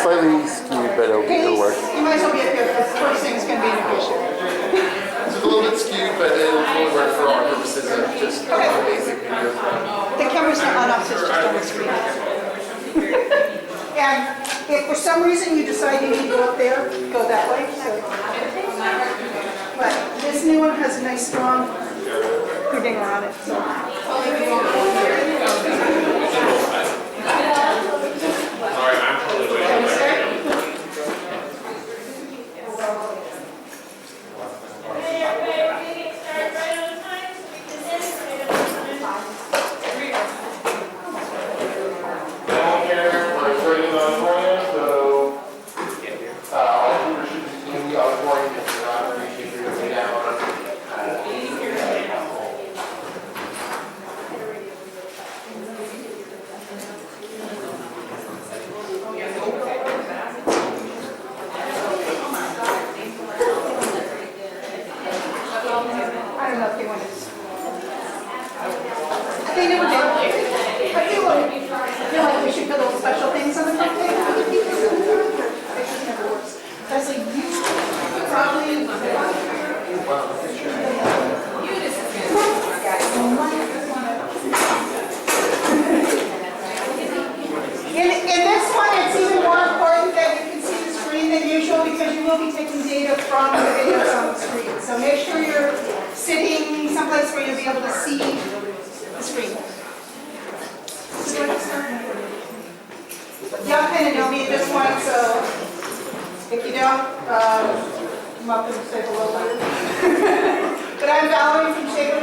slightly skewed, but it'll work. You might as well be up here because the first thing is going to be integration. It's a little bit skewed, but it'll really work for our purposes of just basic video. The camera's not on us, it's just on the screen. And if for some reason you decide you need to go up there, go that way. So. But this new one has a nice strong dinger on it. So.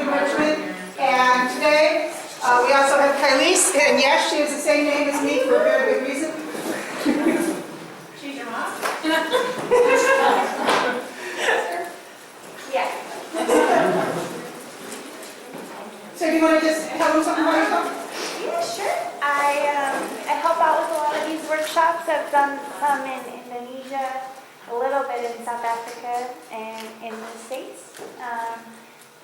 Enrichment, and today we also have Kylise, and yes, she has the same name as me for a very good reason. She's your mom? Yeah. So do you want to just tell them something about yourself? Yeah, sure. I help out with a lot of these workshops. I've done some in Indonesia, a little bit in South Africa, and in the States.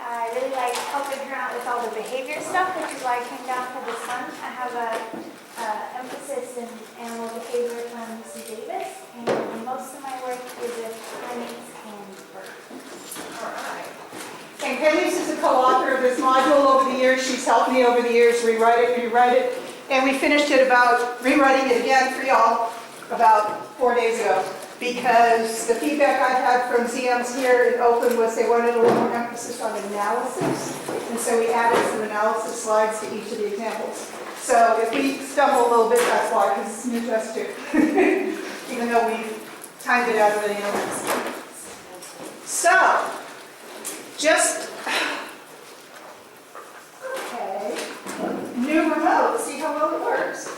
I really like helping her out with all the behavior stuff, which is why I came down for this one. I have a emphasis in animal behavior from Mrs. Davis, and most of my work is with primates and birds. All right. And Kylise is a co-author of this module over the years. She's helped me over the years rewrite it. And we finished it about rewriting it again for y'all about 4 days ago. Because the feedback I had from ZMs here in Oakland was they wanted a little more emphasis on analysis. And so we added some analysis slides to each of the examples. So if we stumble a little bit, that's why, because it's new to us too. Even though we've timed it out already. So, just, okay, new remote, see how well it works.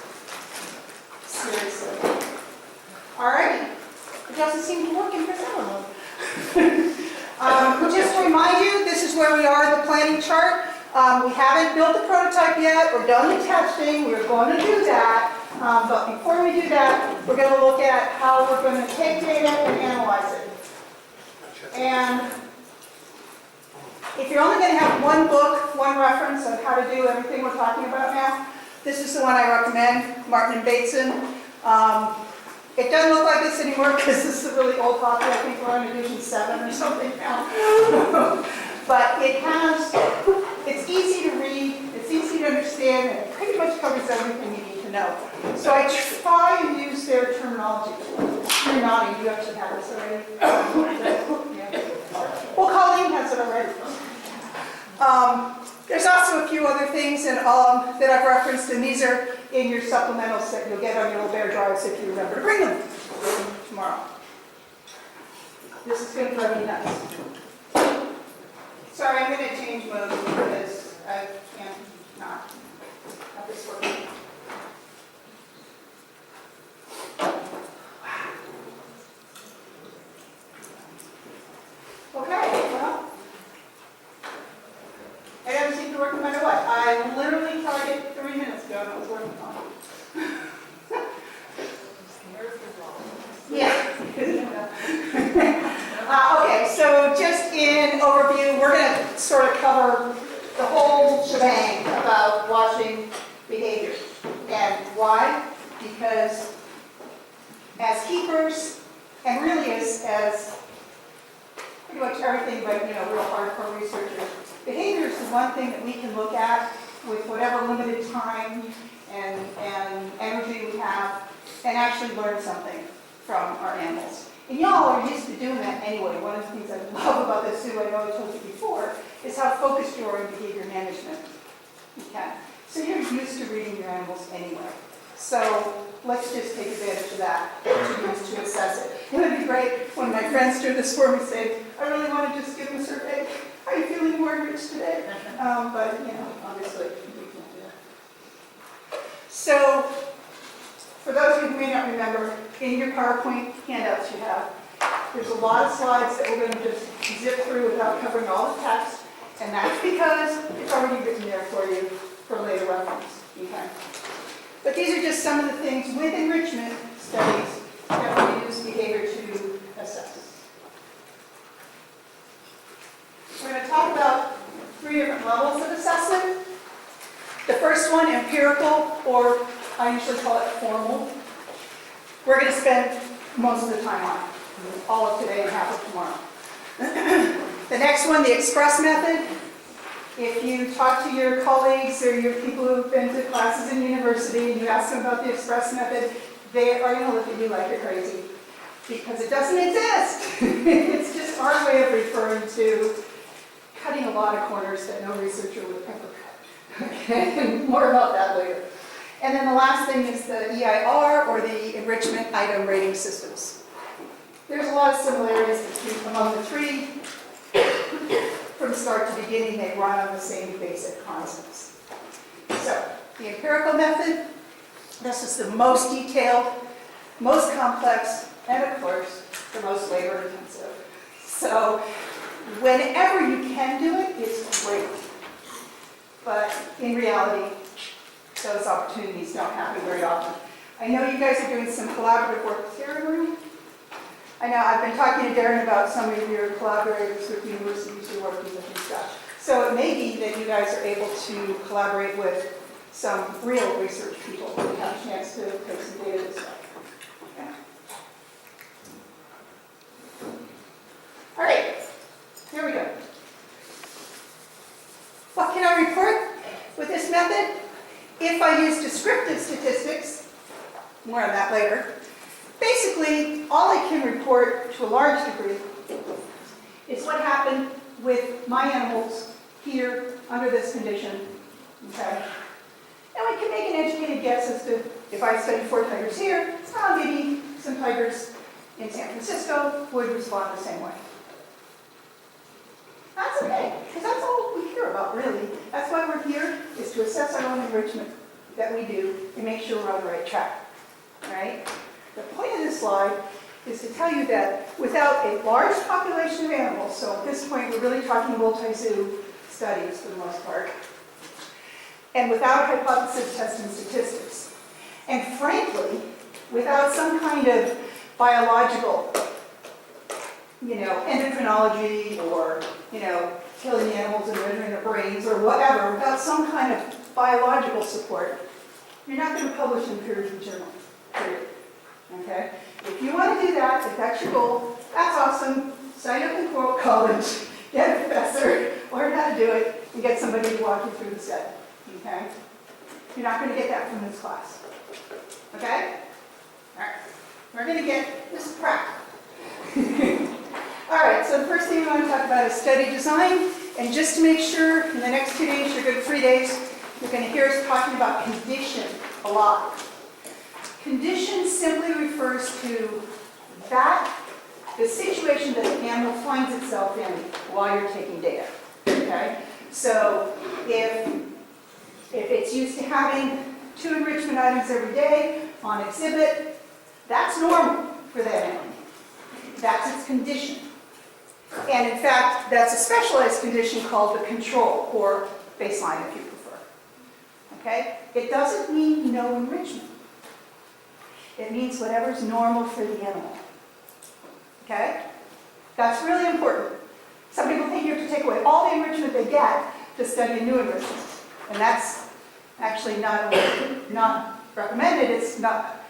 Seriously. Alrighty. It doesn't seem to work in persona mode. Just to remind you, this is where we are in the planning chart. We haven't built the prototype yet or done the testing. We're going to do that. But before we do that, we're going to look at how we're going to take data and analyze it. And if you're only going to have one book, one reference on how to do everything we're talking about now, this is the one I recommend, Martin and Bateson. It doesn't look like this anymore because this is a really old copy. I think we're on edition 7 or something now. But it's easy to read, it's easy to understand, and it pretty much covers everything you need to know. So I try and use their terminology. You're nodding, you actually have this already. Well, Colleen has it already. There's also a few other things that I've referenced, and these are in your supplementals that you'll get on your little bear drives if you remember to bring them tomorrow. This is going to drive me nuts. Sorry, I'm going to change mode because I can't not have this working. Okay, well, it doesn't seem to work no matter what. I literally tried it 3 minutes ago and it was working fine. Yeah. Okay, so just in overview, we're going to sort of cover the whole shebang about watching behavior. And why? Because as keepers, and really as pretty much everything but, real hardcore researchers. Behavior is the one thing that we can look at with whatever limited time and energy we have and actually learn something from our animals. And y'all are used to doing that anyway. One of the things I love about this too, I know I told you before, is how focused you are in behavior management. Okay. So you're used to reading your animals anyway. So let's just take advantage of that to use to assess it. It would be great when my friends do this for me, say, I really want to just give them a survey. Are you feeling more enriched today? But, obviously, we can't do that. So, for those of you who may not remember, in your PowerPoint handouts you have, there's a lot of slides that we're going to just zip through without covering all the text, and that's because it's already written there for you for later reference. Okay? But these are just some of the things with enrichment studies that we use behavior to assess. We're going to talk about 3 different levels of assessment. The first one, empirical, or I usually call it formal. We're going to spend most of the time on it, all of today and half of tomorrow. The next one, the express method. If you talk to your colleagues or your people who've been to classes in university and you ask them about the express method, they are going to look at you like you're crazy because it doesn't exist. It's just our way of referring to cutting a lot of corners that no researcher would ever cut. Okay, and more about that later. And then the last thing is the EIR, or the Enrichment Item Rating Systems. There's a lot of similarities among the 3. From start to beginning, they run on the same basic concepts. So, the empirical method, this is the most detailed, most complex, and of course, the most labor intensive. So, whenever you can do it, it's great. But in reality, those opportunities don't happen very often. I know you guys are doing some collaborative work here in the room. I know I've been talking to Darren about some of your collaborators with universities you're working with and stuff. So it may be that you guys are able to collaborate with some real research people who have a chance to take some data this way. Okay. All right, here we go. What can I report with this method? If I use descriptive statistics, more on that later, basically all I can report to a large degree is what happened with my animals here under this condition. Okay? And we can make an educated guess as to if I study 4 tigers here, maybe some tigers in San Francisco would respond the same way. That's okay, because that's all we care about, really. That's why we're here, is to assess our own enrichment that we do and make sure we're on the right track. All right? The point of this slide is to tell you that without a large population of animals, so at this point we're really talking multi-zoo studies for the most part, and without hypothesis testing statistics, and frankly, without some kind of biological, endocrinology or, killing the animals and measuring their brains or whatever, without some kind of biological support, you're not going to publish in peer-reviewed journal, period. Okay? If you want to do that, if that's your goal, that's awesome. Sign up in Coral College, get a professor, learn how to do it, and get somebody to walk you through the study. Okay? You're not going to get that from this class. Okay? All right. We're going to get this practical. All right, so the first thing we want to talk about is study design. And just to make sure, in the next 2 days, your good 3 days, you're going to hear us talking about condition a lot. Condition simply refers to the situation that the animal finds itself in while you're taking data. Okay? So if it's used to having 2 enrichment items every day on exhibit, that's normal for that animal. That's its condition. And in fact, that's a specialized condition called the control, or baseline if you prefer. Okay? It doesn't mean no enrichment. It means whatever's normal for the animal. Okay? That's really important. Some people think you have to take away all the enrichment they get to study a new enrichment. And that's actually not recommended. It's not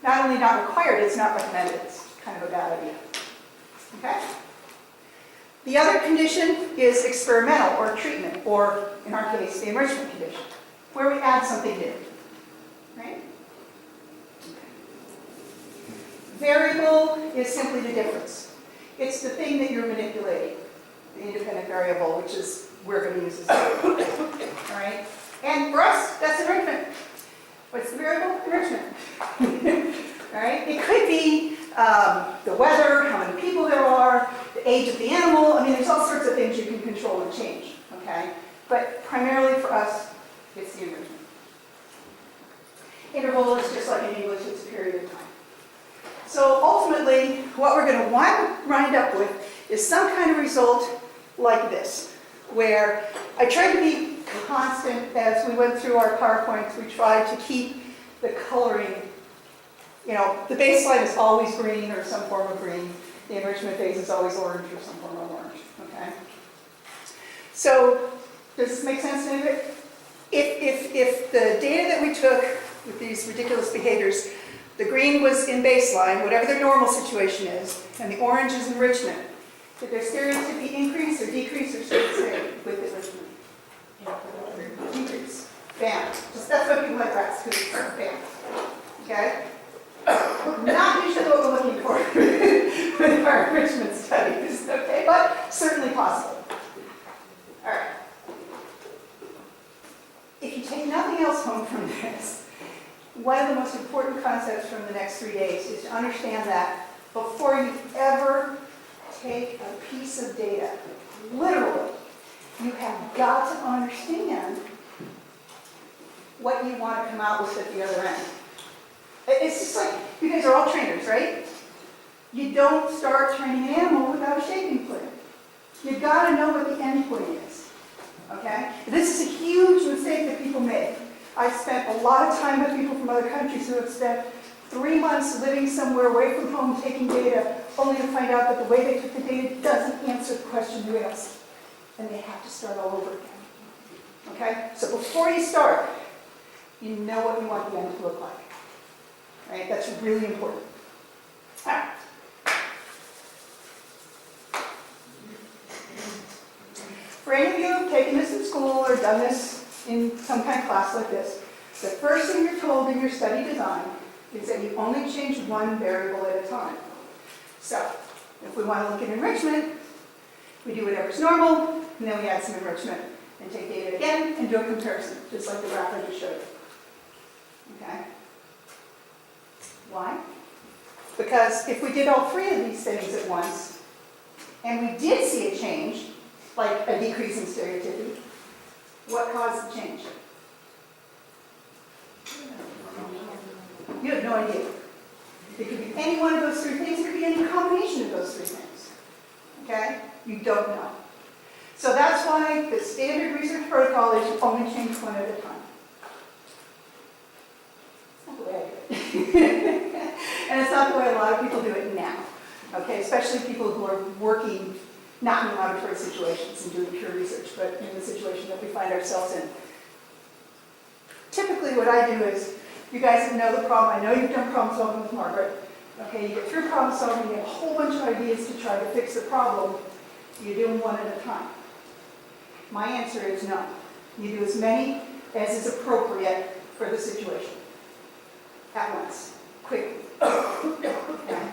not only not required, it's not recommended. It's kind of a bad idea. Okay? The other condition is experimental or treatment, or in our case, the enrichment condition, where we add something new. Right? Variable is simply the difference. It's the thing that you're manipulating, the independent variable, which is we're going to use as variable. All right? And for us, that's enrichment. What's the variable? Enrichment. All right? It could be the weather, how many people there are, the age of the animal. I mean, there's all sorts of things you can control and change. Okay? But primarily for us, it's the enrichment. Interval is just like in English, it's a period of time. So ultimately, what we're going to wind up with is some kind of result like this, where I tried to be constant as we went through our PowerPoints. We tried to keep the coloring, you know, the baseline is always green or some form of green. The enrichment phase is always orange or some form of orange, okay? So, does this make sense to anybody? If the data that we took with these ridiculous behaviors, the green was in baseline, whatever their normal situation is, and the orange is enrichment, did their stereotypy increase or decrease or stay the same with enrichment? Decrease. Bam. Just that's what people like rats, because it's bam. Okay? Not usually what we're looking for with our enrichment studies, okay? But certainly possible. All right. If you take nothing else home from this, one of the most important concepts from the next 3 days is to understand that before you ever take a piece of data, literally, you have got to understand what you want to come out with at the other end. It's just like, you guys are all trainers, right? You don't start training an animal without a shaping plan. You've got to know what the end point is, okay? This is a huge mistake that people make. I've spent a lot of time with people from other countries who have spent 3 months living somewhere away from home taking data, only to find out that the way they took the data doesn't answer the question you asked. And they have to start all over again. Okay? So before you start, you know what you want the end to look like. Right? That's really important. All right. For any of you who have taken this in school or done this in some kind of class like this, the first thing you're told in your study design is that you only change one variable at a time. So, if we want to look at enrichment, we do whatever's normal, and then we add some enrichment, and take data again, and do a comparison, just like the graph I just showed you. Okay? Why? Because if we did all three of these things at once, and we did see a change, like a decrease in stereotypy, what caused the change? You have no idea. It could be any one of those three things, it could be any combination of those three things. Okay? You don't know. So that's why the standard research protocol is you only change one at a time. It's not the way I do it. And it's not the way a lot of people do it now. Okay? Especially people who are working not in laboratory situations and doing pure research, but in the situation that we find ourselves in. Typically what I do is, you guys know the problem. I know you've done problem solving with Margaret. Okay, you get through problem solving, you have a whole bunch of ideas to try to fix the problem. You do them one at a time. My answer is no. You do as many as is appropriate for the situation. At once. Quickly. Okay.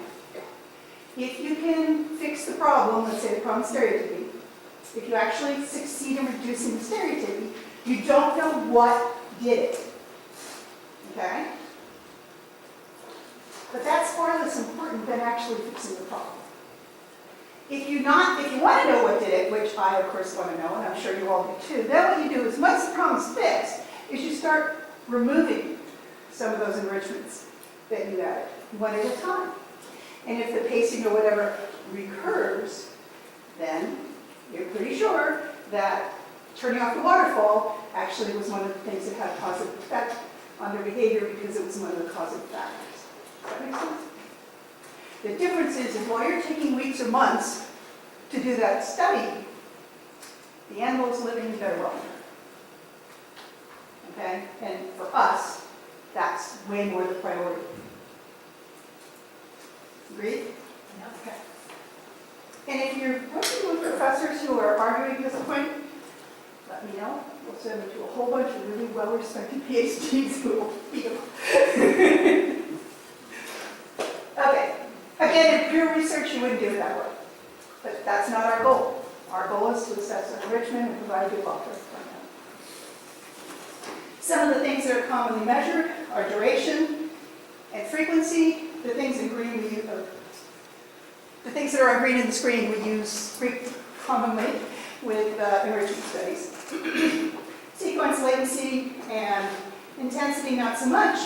If you can fix the problem, let's say the problem is stereotypy, if you actually succeed in reducing the stereotypy, you don't know what did it. Okay? But that's far less important than actually fixing the problem. If you want to know what did it, which I of course want to know, and I'm sure you all do too, then what you do is, once the problem's fixed, is you start removing some of those enrichments that you added, one at a time. And if the pacing or whatever recurs, then you're pretty sure that turning off the waterfall actually was one of the things that had a positive effect on their behavior because it was one of the causative factors. Does that make sense? The difference is while you're taking weeks or months to do that study, the animal's living very well. Okay? And for us, that's way more the priority. Agreed? Okay. And if you're working with professors who are arguing this point, let me know. We'll send them to a whole bunch of really well-respected PhDs who will beat them. Okay. Again, in pure research, you wouldn't do it that way. But that's not our goal. Our goal is to assess enrichment and provide good buffer. Some of the things that are commonly measured are duration and frequency. The things in green we use, the things that are on green in the screen we use commonly with enrichment studies. Sequence, latency, and intensity, not so much.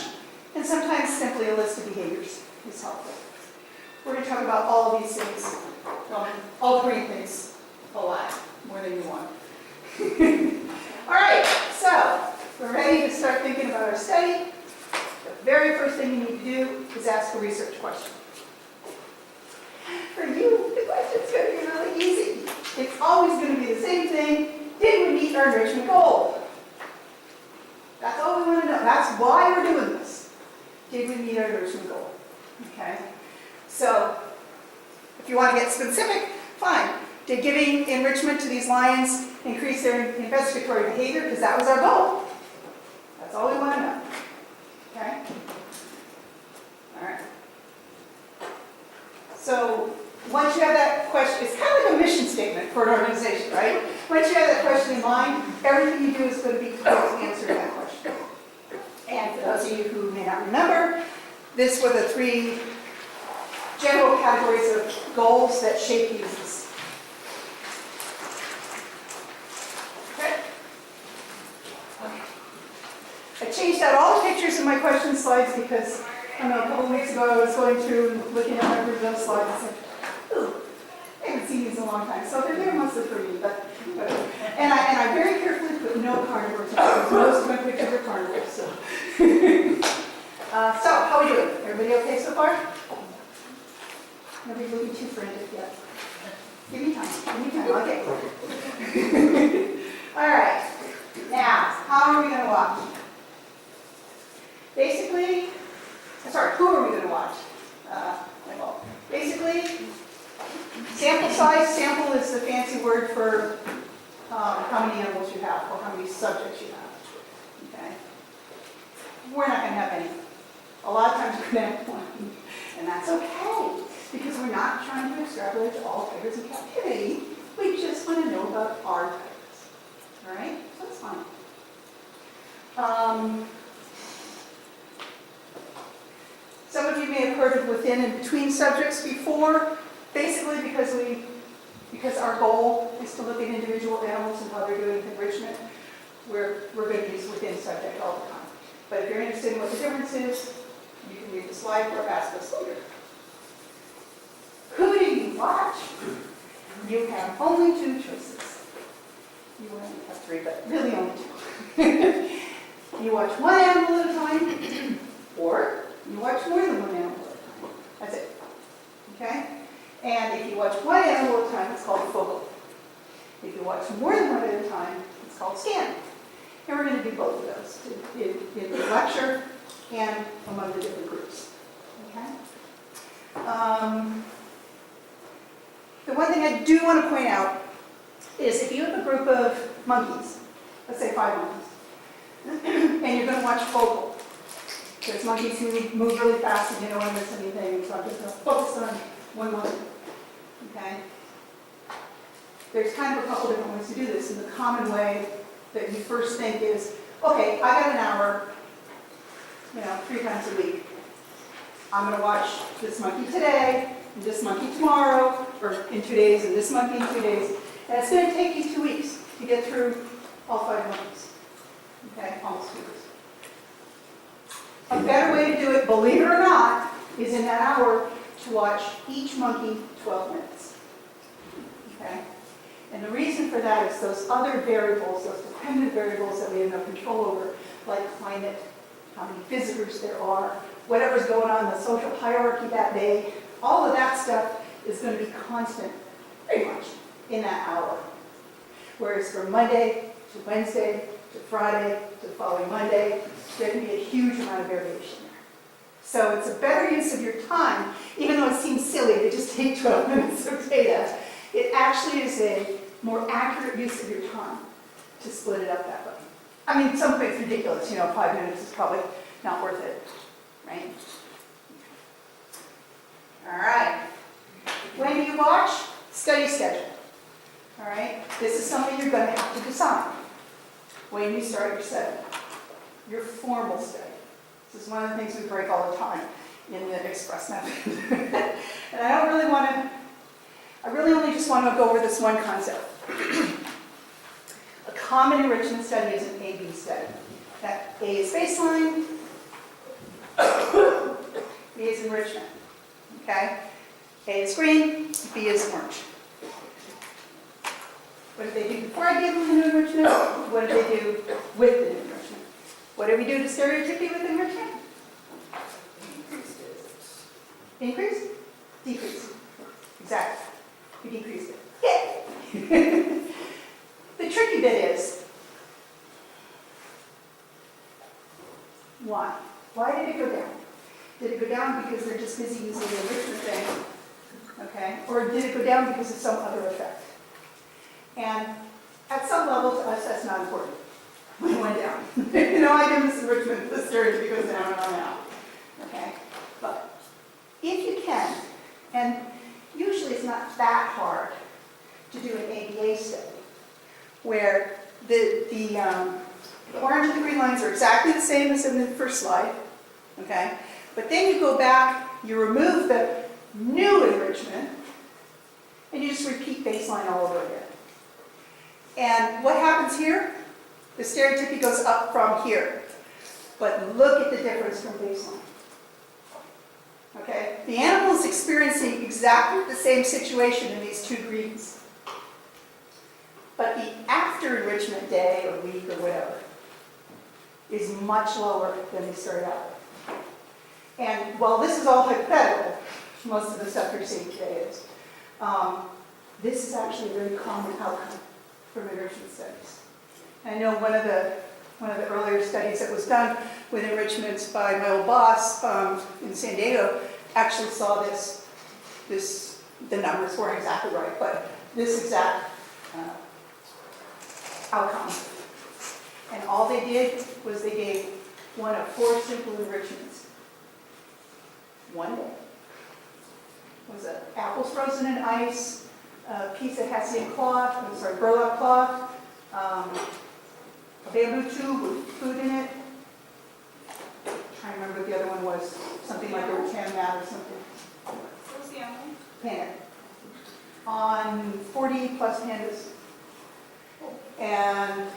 And sometimes simply a list of behaviors is helpful. We're going to talk about all of these things, well, all the green things, a lot, more than you want. All right, so we're ready to start thinking about our study. The very first thing you need to do is ask a research question. For you, the question's going to be really easy. It's always going to be the same thing. Did we meet our enrichment goal? That's all we want to know. That's why we're doing this. Did we meet our enrichment goal? Okay. So, if you want to get specific, fine. Did giving enrichment to these lions increase their investigatory behavior? Because that was our goal. That's all we want to know. Okay? All right. So, once you have that question, it's kind of like a mission statement for an organization, right? Once you have that question in mind, everything you do is going to be towards answering that question. And for those of you who may not remember, this were the 3 general categories of goals that shape uses. Okay? I changed out all the pictures in my question slides because, I don't know, a couple of weeks ago I was going through and looking at my original slides and said, ooh, I haven't seen these in a long time. So they're there mostly for me, but and I very carefully put no carnivores because most of my pictures are carnivores. So, so how are we doing? Everybody okay so far? Nobody's looking too frantic yet. Give me time. Give me time. I'll get going. All right. Now, how are we going to watch? Basically, sorry, who are we going to watch? Well, basically, sample size. Sample is the fancy word for how many animals you have or how many subjects you have. Okay. We're not going to have any. A lot of times we're going to have one, and that's okay. Because we're not trying to extrapolate to all tigers in captivity. We just want to know about our tigers. All right? So that's fine. Some of you may have heard of within and between subjects before. Basically because our goal is to look at individual animals and how they're doing with enrichment, we're going to use within subject all the time. But if you're interested in what the difference is, you can read the slide or ask us later. Who do you watch? You have only 2 choices. You only have 3, but really only 2. You watch one animal at a time, or you watch more than one animal at a time. That's it. Okay? And if you watch one animal at a time, it's called focal. If you watch more than one at a time, it's called scan. And we're going to do both of those in the lecture and among the different groups. Okay? The one thing I do want to point out is if you have a group of monkeys, let's say 5 monkeys, and you're going to watch focal. There's monkeys who move really fast and you don't want to miss anything, so I'm just going to focus on one monkey. Okay? There's kind of a couple different ways to do this. And the common way that you first think is, okay, I got an hour, 3 times a week. I'm going to watch this monkey today, and this monkey tomorrow, or in 2 days, and this monkey in 2 days. And it's going to take you 2 weeks to get through all 5 monkeys. Okay, almost 2 weeks. A better way to do it, believe it or not, is in that hour to watch each monkey 12 minutes. Okay? And the reason for that is those other variables, those dependent variables that we have no control over, like climate, how many visitors there are, whatever's going on in the social hierarchy that day, all of that stuff is going to be constant, pretty much, in that hour. Whereas from Monday to Wednesday to Friday to the following Monday, there can be a huge amount of variation there. So it's a better use of your time, even though it seems silly to just take 12 minutes of data. It actually is a more accurate use of your time to split it up that way. I mean, some of it's ridiculous, 5 minutes is probably not worth it, right? All right. When do you watch? Study schedule. All right? This is something you're going to have to decide when you start your study, your formal study. This is one of the things we break all the time in the express method. And I really only just want to go over this one concept. A common enrichment study is an A-B study. That A is baseline, B is enrichment. Okay? A is green, B is orange. What did they do before I gave them the new enrichment? What did they do with the new enrichment? What did we do to stereotypy with enrichment? Increase? Decrease. Exactly. We decreased it. Yay! The tricky bit is, why? Why did it go down? Did it go down because they're just busy using the enrichment thing? Okay? Or did it go down because of some other effect? And at some level, to us, that's not important. We went down. I give this enrichment, the stereotypy goes down and on out. Okay? But if you can, and usually it's not that hard to do an ABA study, where the orange and the green lines are exactly the same as in the first slide, okay? But then you go back, you remove the new enrichment, and you just repeat baseline all over again. And what happens here? The stereotypy goes up from here. But look at the difference from baseline. Okay? The animal is experiencing exactly the same situation in these two greens. But the after enrichment day or week or whatever is much lower than they started out with. And while this is all hypothetical, most of the stuff you're seeing today is, this is actually a very common outcome from enrichment studies. I know one of the earlier studies that was done with enrichments by my old boss in San Diego actually saw this, the numbers weren't exactly right, but this exact outcome. And all they did was they gave one of 4 simple enrichments. One day. It was apples frozen in ice, a piece of hessian cloth, burlap cloth, a bamboo tube with food in it. I'm trying to remember what the other one was. Something like a rattan mat or something. What's the other one? Panda. On 40 plus pandas. And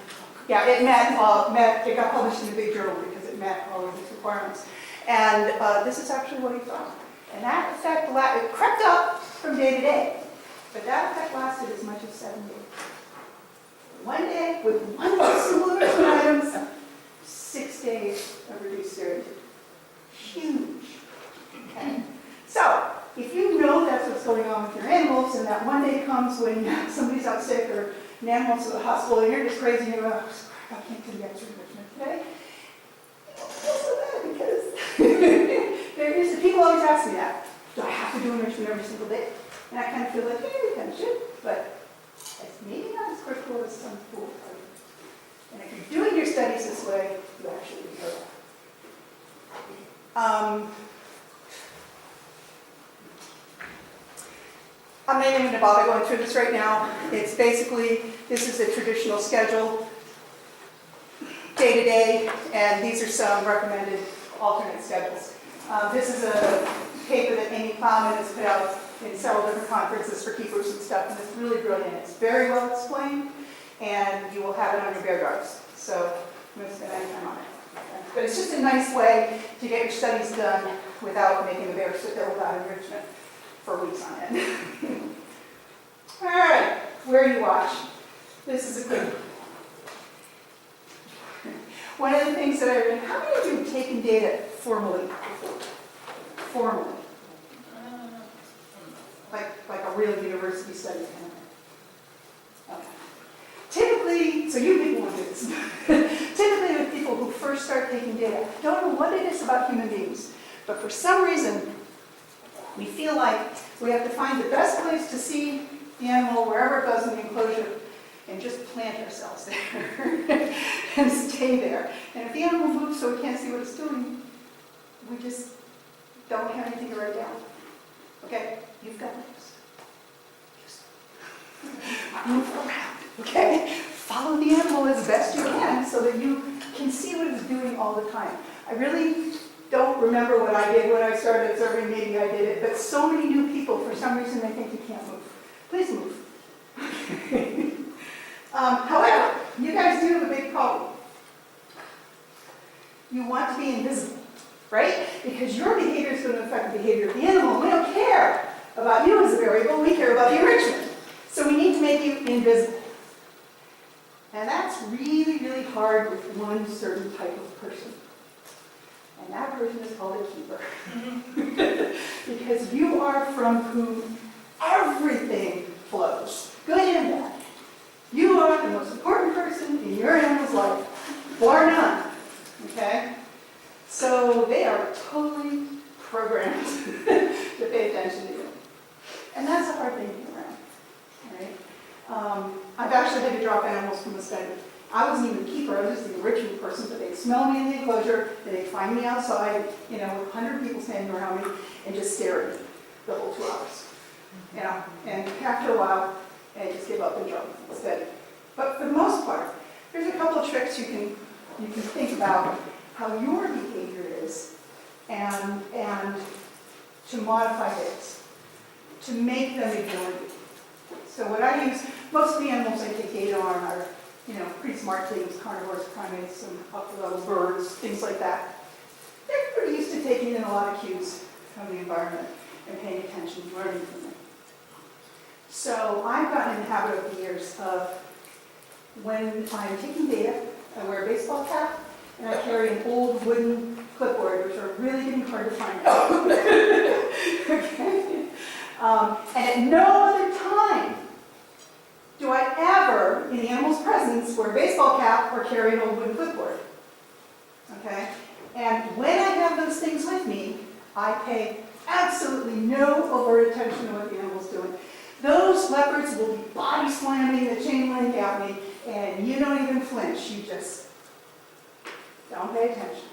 yeah, it it got published in a big journal because it met all of these requirements. And this is actually what he found. And that effect, it crept up from day to day, but that effect lasted as much as 7 days. One day with one single enrichment items, 6 days of reduced stereotypy. Huge. Okay? So, if you know that's what's going on with your animals, and that one day comes when somebody's out sick or an animal's to the hospital and you're just crazy and you're like, I can't do the extra enrichment today. You don't feel so bad because people always ask me that. Do I have to do enrichment every single day? And I kind of feel like, yeah, you kind of should, but it's maybe not as critical as some people tell you. And if you're doing your studies this way, you actually know that. I'm not even going to bother going through this right now. It's basically, this is a traditional schedule, day to day, and these are some recommended alternate schedules. This is a paper that Amy Plowman has put out in several different conferences for keepers and stuff, and it's really brilliant. It's very well explained, and you will have it on your bear dogs. So I'm going to spend any time on it. Okay? But it's just a nice way to get your studies done without making the bear sit there without enrichment for weeks on end. All right, where you watch. This is a good one. One of the things that I read, how many of you have taken data formally before? Formally. Like a real university study kind of thing. Okay. Typically, so you people will do this. Typically with people who first start taking data, don't know what it is about human beings, But for some reason, we feel like we have to find the best place to see the animal wherever it goes in the enclosure and just plant ourselves there and stay there. And if the animal moves so we can't see what it's doing, we just don't have anything to write down. Okay? You've got this. Just move around, okay? Follow the animal as best you can so that you can see what it's doing all the time. I really don't remember what I did when I started observing. Maybe I did it, but so many new people, for some reason, they think you can't move. Please move. However, you guys do have a big problem. You want to be invisible, right? Because your behavior is going to affect the behavior of the animal. We don't care about you as a variable, we care about the enrichment. So we need to make you invisible. And that's really, really hard with one certain type of person. And that person is called a keeper. Because you are from whom everything flows, good and bad. You are the most important person in your animal's life, bar none. Okay? So they are totally programmed to pay attention to you. And that's a hard thing to get around. Right? I've actually had to drop animals from the study. I wasn't even the keeper, I was just the enrichment person, but they'd smell me in the enclosure, and they'd find me outside, with 100 people standing around me, and just stare at me the whole 2 hours. And after a while, I just give up and drop the study. But for the most part, there's a couple of tricks you can think about how your behavior is, and to modify theirs, to make them ignore you. So what I use, most of the animals I take data on are, pretty smart things, carnivores, primates, some upper-level birds, things like that. They're pretty used to taking in a lot of cues from the environment and paying attention, learning from them. So I've gotten in the habit over the years of, when I'm taking data, I wear a baseball cap, and I carry an old wooden clipboard, which are really getting hard to find. Okay? And at no other time do I ever, in the animal's presence, wear a baseball cap or carry an old wooden clipboard. Okay? And when I have those things with me, I pay absolutely no overt attention to what the animal's doing. Those leopards will be body slamming the chain link at me, and you don't even flinch. You just don't pay attention.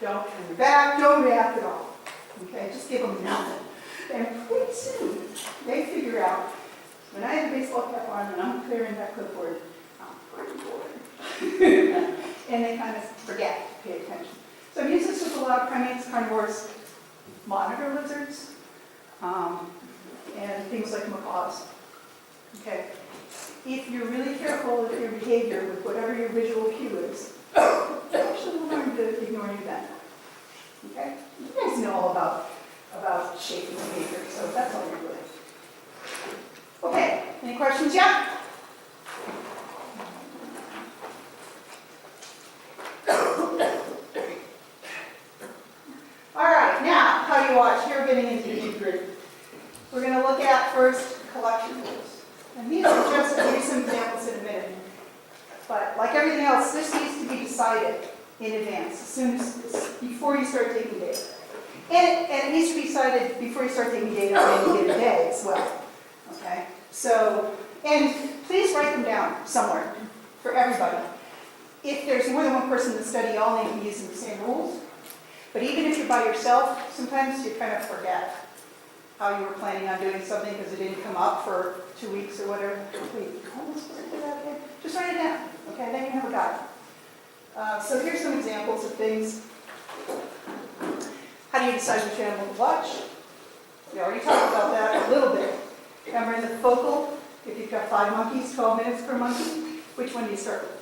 Don't turn your back, don't react at all. Okay? Just give them nothing. And pretty soon, they figure out, when I have a baseball cap on and I'm clearing that clipboard, I'm pretty bored. And they kind of forget to pay attention. So I've used this with a lot of primates, carnivores, monitor lizards, and things like macaws. Okay? If you're really careful with your behavior, with whatever your visual cue is, you actually will learn to ignore you then. Okay? You guys know all about shaping behavior, so that's all you're doing. Okay, any questions yet? All right, now, how do you watch? Here we're getting into the nitty-gritty. We're going to look at first collection rules. And these are just, I'll give you some examples in a minute. But like everything else, this needs to be decided in advance, as soon as, before you start taking data. And it needs to be decided before you start taking data on any given day as well. Okay? So, and please write them down somewhere for everybody. If there's more than one person in the study, you all need to be using the same rules. But even if you're by yourself, sometimes you kind of forget how you were planning on doing something because it didn't come up for 2 weeks or whatever. Wait, how am I supposed to do that again? Just write it down. Okay, then you have a guide. So here's some examples of things. How do you decide which animal to watch? We already talked about that a little bit. Remember in the focal, if you've got 5 monkeys, 12 minutes per monkey, which one do you start with?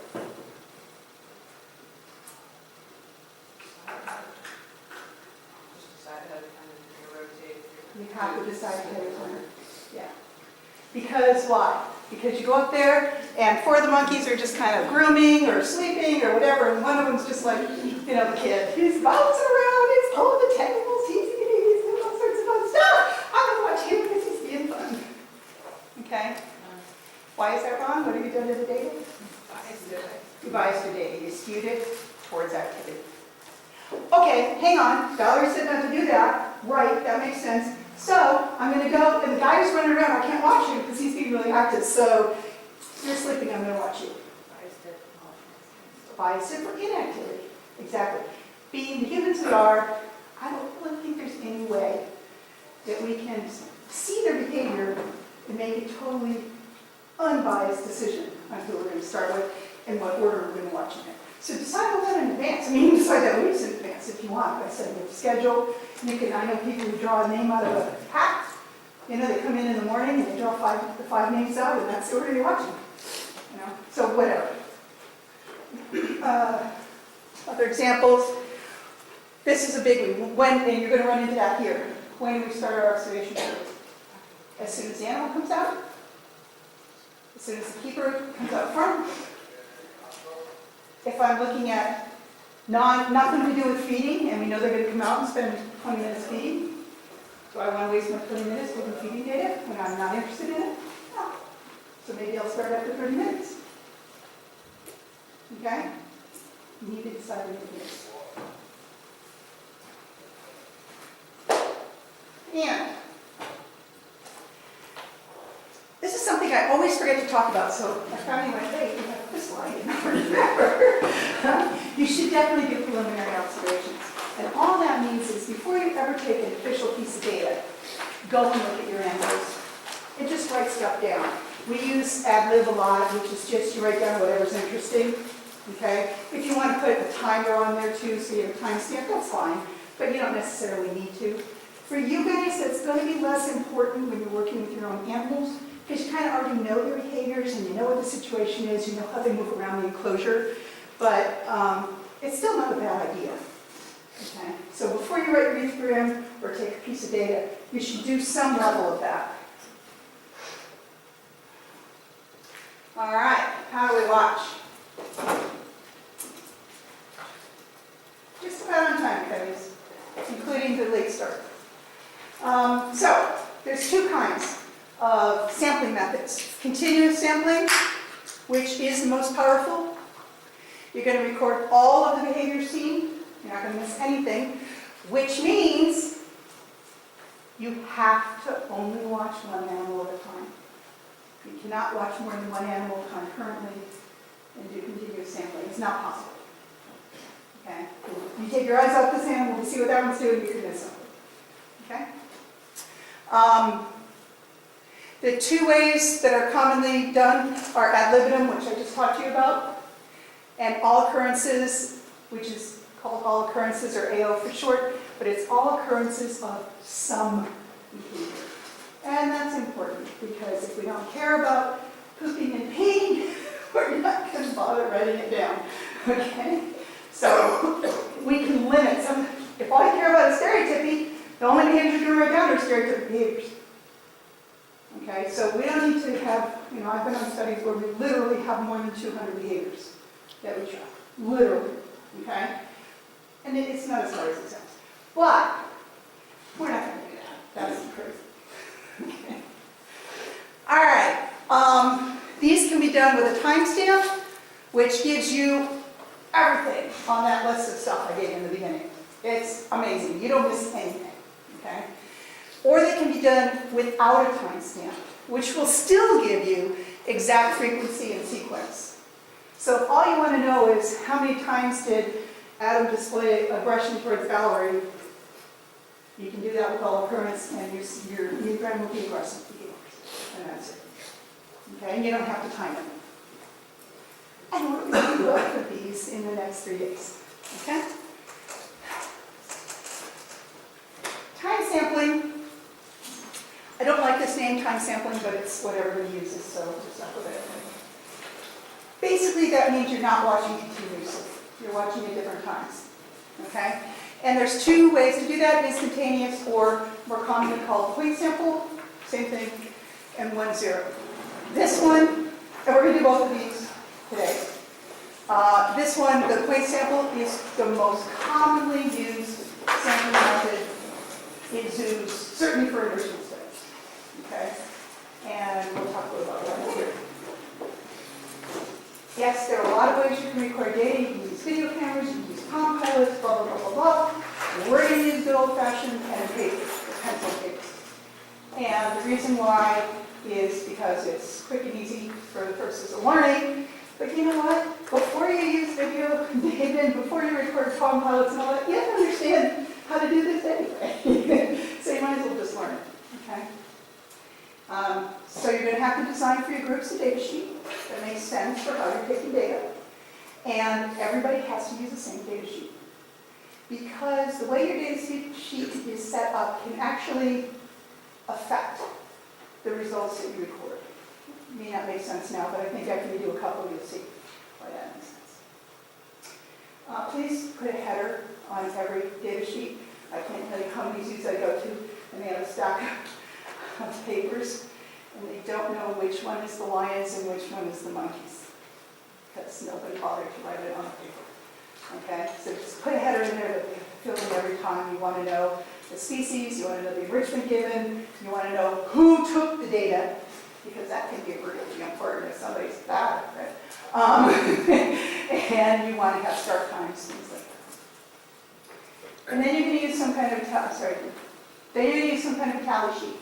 You have to decide ahead of time. Yeah. Because why? Because you go up there, and 4 of the monkeys are just kind of grooming or sleeping or whatever, and one of them's just like, the kid. He's bouncing around, he's pulling the tentacles, he's doing all sorts of fun stuff. I'm going to watch him because he's being fun. Okay? Why is that wrong? What have you done to the data? You biased your data. You skewed it towards activity. Okay. okay, hang on, Valerie said not to do that. Right, that makes sense. So I'm going to go, and the guy who's running around, I can't watch him because he's being really active. So you're sleeping, I'm going to watch you. Bias for inactivity. Exactly. Being the humans we are, I don't really think there's any way that we can see their behavior and make a totally unbiased decision on who we're going to start with and what order we're going to watch them in. So decide all that in advance. I mean, you can decide that weeks in advance if you want. By setting a schedule, you can. I know people who draw a name out of a hat. You know, they come in the morning and they draw the five names out, and that's the order you're watching. You know, so whatever. Other examples. This is a big one. When, and you're going to run into that here. When do we start our observation period? As soon as the animal comes out? As soon as the keeper comes out front? If I'm looking at nothing to do with feeding, and we know they're going to come out and spend 20 minutes feeding, do I want to waste my 20 minutes with the feeding data when I'm not interested in it? No. So maybe I'll start after 30 minutes. Okay? You need to decide what it is. And this is something I always forget to talk about, so I found in my face, you have this line, remember. You should definitely do preliminary observations. And all that means is before you ever take an official piece of data, go and look at your animals and just write stuff down. We use ad lib a lot, which is just you write down whatever's interesting. Okay? If you want to put a timer on there too, so you have a timestamp, that's fine, but you don't necessarily need to. For you guys, it's going to be less important when you're working with your own animals, because you kind of already know their behaviors and you know what the situation is, you know how they move around the enclosure, but it's still not a bad idea. Okay? So before you write your program or take a piece of data, you should do some level of that. All right, how do we watch? Just about on time, Cubbies, including the late start. So, there's two kinds of sampling methods. Continuous sampling, which is the most powerful. You're going to record all of the behavior seen. You're not going to miss anything, which means you have to only watch one animal at a time. You cannot watch more than one animal concurrently and do continuous sampling. It's not possible. Okay? You take your eyes off this animal, you see what that one's doing, you can miss something. Okay? The two ways that are commonly done are ad libitum, which I just talked to you about, and all occurrences, which is called all occurrences, or AO for short, but it's all occurrences of some behavior. And that's important, because if we don't care about pooping and peeing, we're not going to bother writing it down. Okay? So we can limit some. If all you care about is stereotypy, the only behaviors you're going to write down are stereotypic behaviors. Okay, so we don't need to have, I've been on studies where we literally have more than 200 behaviors that we track. Literally. Okay? And it's not as hard as it sounds. But we're not going to do that. That's crazy. Okay. All right. These can be done with a timestamp, which gives you everything on that list of stuff I gave in the beginning. It's amazing. You don't miss anything. Okay? Or they can be done without a timestamp, which will still give you exact frequency and sequence. So if all you want to know is how many times did Adam display aggression towards Valerie, you can do that with all occurrence, and your new friend will be aggressive behaviors. And that's it. Okay? And you don't have to time it. And we're going to do both of these in the next 3 days. Okay? Time sampling. I don't like this name, time sampling, but it's what everybody uses, so just up with it. Basically, that means you're not watching continuously. You're watching at different times. Okay? And there's two ways to do that, instantaneous or more commonly called point sample, same thing, and 1-0. This one, and we're going to do both of these today. This one, the point sample, is the most commonly used sampling method in zoos, certainly for enrichment studies. Okay? And we'll talk a little about that here. Yes, there are a lot of ways you can record data. You can use video cameras, you can use Palm Pilots, blah, blah, blah, blah, blah. We're going to use good old-fashioned pen and paper, or pencil and paper. And the reason why is because it's quick and easy for the purposes of learning. But you know what? Before you use video, David, before you record Palm Pilots and all that, you have to understand how to do this anyway. So you might as well just learn it, okay? So you're going to have to design for your groups a data sheet that makes sense for how you're taking data. And everybody has to use the same data sheet. Because the way your data sheet is set up can actually affect the results that you record. It may not make sense now, but I think after you do a couple, you'll see why that makes sense. Please put a header on every data sheet. I can't tell you how many zoos I go to, and they have a stack of papers, and they don't know which one is the lions and which one is the monkeys, because nobody bothered to write it on the paper. Okay, so just put a header in there that we fill in every time. You want to know the species, you want to know the enrichment given, you want to know who took the data, because that can be really important if somebody's bad at it. And you want to have start times, things like that. And then you're going to use some kind of tally sheet.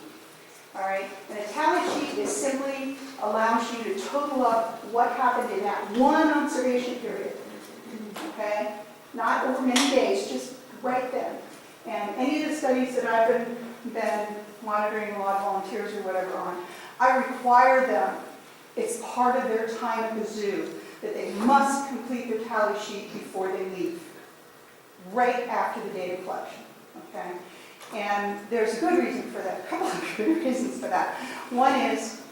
All right, and a tally sheet is simply allows you to total up what happened in that one observation period. Okay, not over many days, just right then. And any of the studies that I've been monitoring a lot of volunteers or whatever on, I require them, it's part of their time at the zoo, that they must complete their tally sheet before they leave, right after the data collection, okay? And there's a good reason for that, a couple of good reasons for that. One is,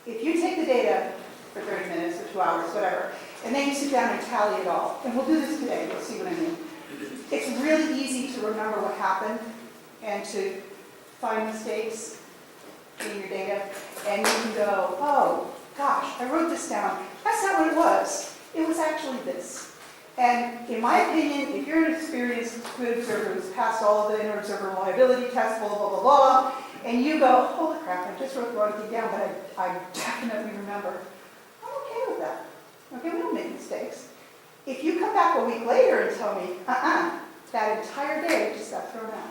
if you take the data for 30 minutes or 2 hours, whatever, and then you sit down and tally it all, and we'll do this today, you'll see what I mean. It's really easy to remember what happened and to find mistakes in your data, and you can go, oh, gosh, I wrote this down. That's not what it was. It was actually this. And in my opinion, if you're an experienced good observer who's passed all of the inter-observer reliability tests, blah, blah, blah, blah, and you go, holy crap, I just wrote the wrong thing down, but I definitely remember, I'm okay with that. Okay, we don't make mistakes. If you come back a week later and tell me, that entire day just got thrown out.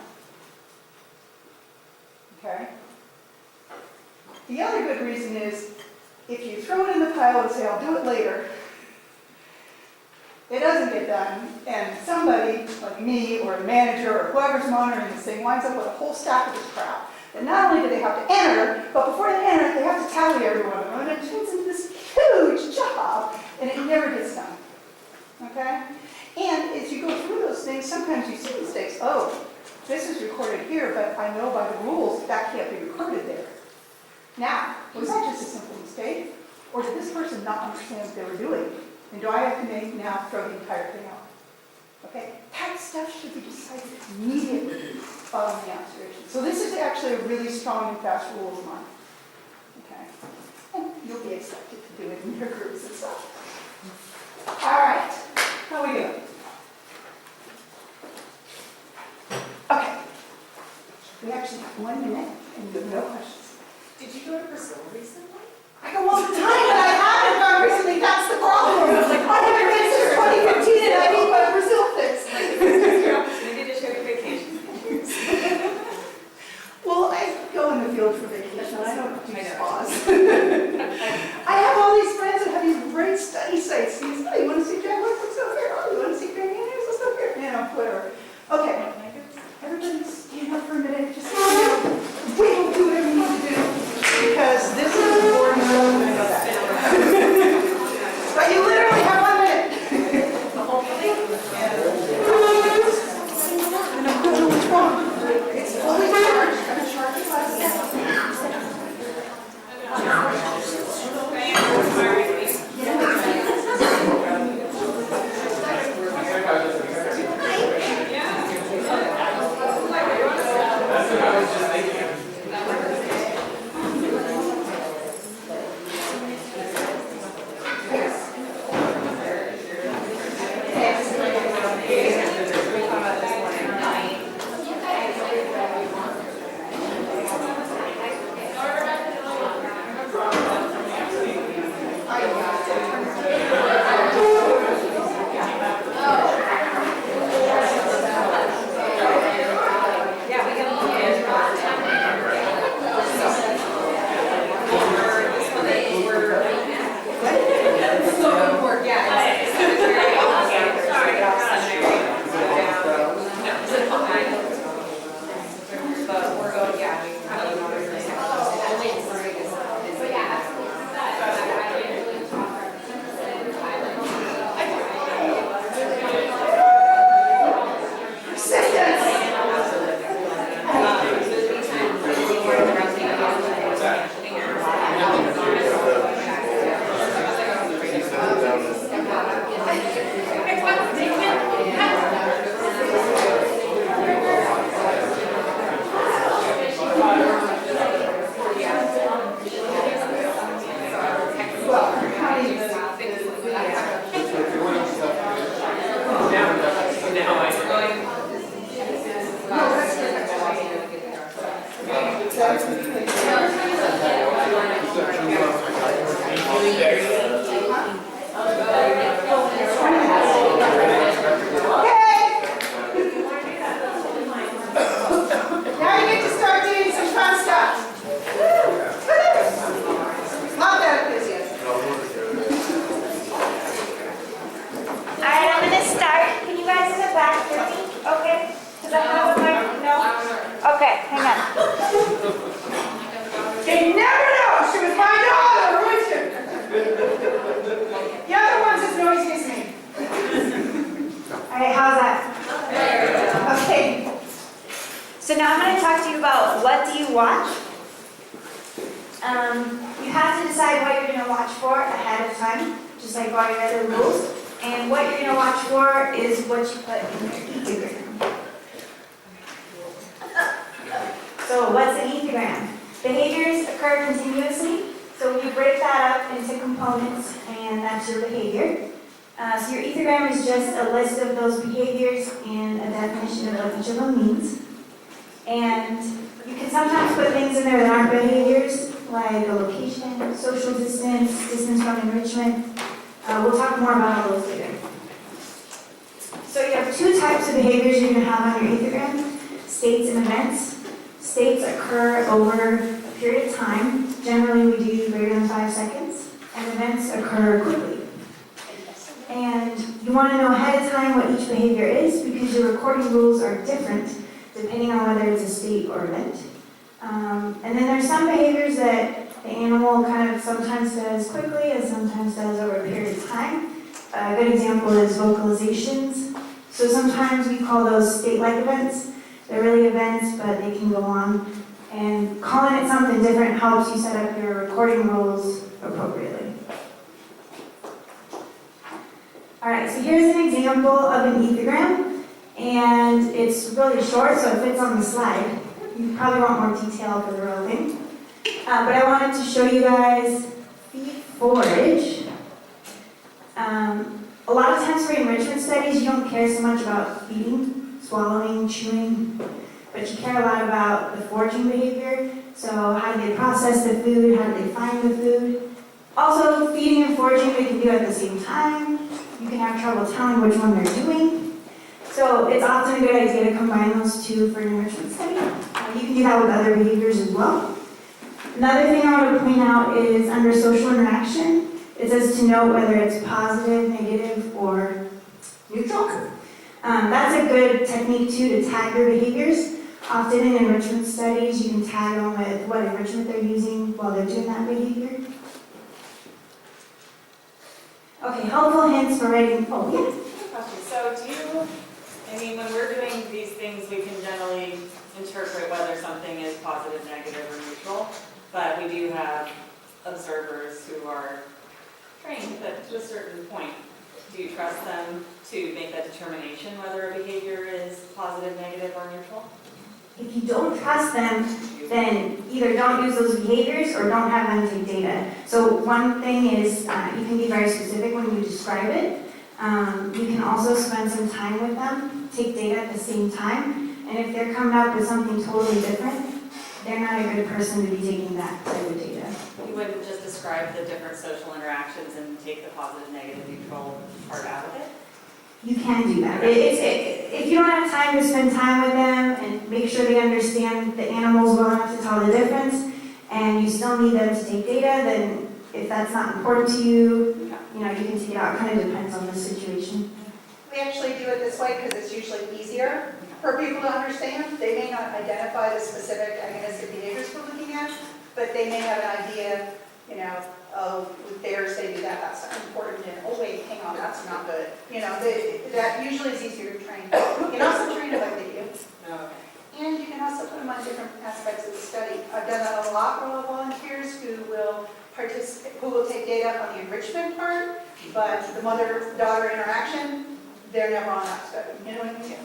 Okay? The other good reason is, if you throw it in the pile and say, I'll do it later, it doesn't get done, and somebody, like me, or a manager, or whoever's monitoring this thing, winds up with a whole stack of this crap. And not only do they have to enter, but before they enter, they have to tally every one of them, and it turns into this huge job, and it never gets done. Okay? And as you go through those things, sometimes you see mistakes. Oh, this is recorded here, but I know by the rules that can't be recorded there. Now, was that just a simple mistake? Or did this person not understand what they were doing? And do I have to throw the entire thing out? Okay? That stuff should be decided immediately following the observation. So this is actually a really strong and fast rule of mine. Okay? And you'll be expected to do it in your groups and stuff. All right. How are we doing? Okay. We actually have 1 minute, and you have no questions. Did you go to Brazil recently? I go all the time, and I haven't gone recently. That's the problem. I haven't been since 2015, and I need my Brazil fix. It's your opportunity to show your vacation pictures. Well, I go in the field for vacation. I don't do spas. I have all these friends that have these great study sites. These, oh, you want to see jaguars? Let's go here. Oh, you want to see grannies? Let's go here. You know, whatever. Okay. Everybody stand up for a minute. Just we will do whatever we need to do because this is boring stuff, and I know that. But you literally have 1 minute. The whole thing? And I'm going to know what's wrong. It's fully charged. I'm charged less. Now you get to start doing some fun stuff. Love that enthusiasm. All right, I'm gonna start. Can you guys in the back hear me? Okay? Because I have a mic. No? Okay, hang on. They never know. She was my daughter, Richard. The other one's as noisy as me. All right, how's that? Okay. So now I'm going to talk to you about what do you watch. You have to decide what you're going to watch for ahead of time, just like all your other rules. And what you're going to watch for is what you put in your ethogram. So what's an ethogram? Behaviors occur continuously. So when you break that up into components, and that's your behavior. So your ethogram is just a list of those behaviors and a definition of what each of them means. And you can sometimes put things in there that aren't behaviors, like a location, social distance, distance from enrichment. We'll talk more about all those later. So you have two types of behaviors you're going to have on your ethogram, states and events. States occur over a period of time. Generally, we do greater than 5 seconds. And events occur quickly. And you want to know ahead of time what each behavior is because your recording rules are different depending on whether it's a state or event. And then there's some behaviors that the animal kind of sometimes does quickly and sometimes does over a period of time. A good example is vocalizations. So sometimes we call those state-like events. They're really events, but they can go on. And calling it something different helps you set up your recording rules appropriately. All right, so here's an example of an ethogram. And it's really short, so it fits on the slide. You probably want more detail for the real thing. But I wanted to show you guys feed forage. A lot of times for enrichment studies, you don't care so much about feeding, swallowing, chewing, but you care a lot about the foraging behavior. So how do they process the food? How do they find the food? Also, feeding and foraging they can do at the same time. You can have trouble telling which one they're doing. So it's often a good idea to combine those two for an enrichment study. You can do that with other behaviors as well. Another thing I want to point out is under social interaction, it says to note whether it's positive, negative, or neutral. That's a good technique too to tag your behaviors. Often in enrichment studies, you can tag them with what enrichment they're using while they're doing that behavior. Okay, helpful hints for writing. Oh, yeah. Okay, so when we're doing these things, we can generally interpret whether something is positive, negative, or neutral, but we do have observers who are trained that to a certain point. Do you trust them to make that determination whether a behavior is positive, negative, or neutral? If you don't trust them, then either don't use those behaviors or don't have them take data. So one thing is you can be very specific when you describe it. You can also spend some time with them, take data at the same time, and if they're coming up with something totally different, they're not a good person to be taking that type of data. You wouldn't just describe the different social interactions and take the positive, negative, neutral part out of it? You can do that. If you don't have time to spend time with them and make sure they understand the animals well enough to tell the difference, and you still need them to take data, then if that's not important to you, you can take it out. It kind of depends on the situation. We actually do it this way because it's usually easier for people to understand. They may not identify the specific agonistic behaviors we're looking at, but they may have an idea, oh, with theirs they do that, that's not important, and oh wait, hang on, that's not good. That usually is easier to train. You can also train it like they do. And you can also put them on different aspects of the study. I've done that a lot with volunteers who will take data on the enrichment part, but the mother-daughter interaction, they're never on that study. You know what I mean?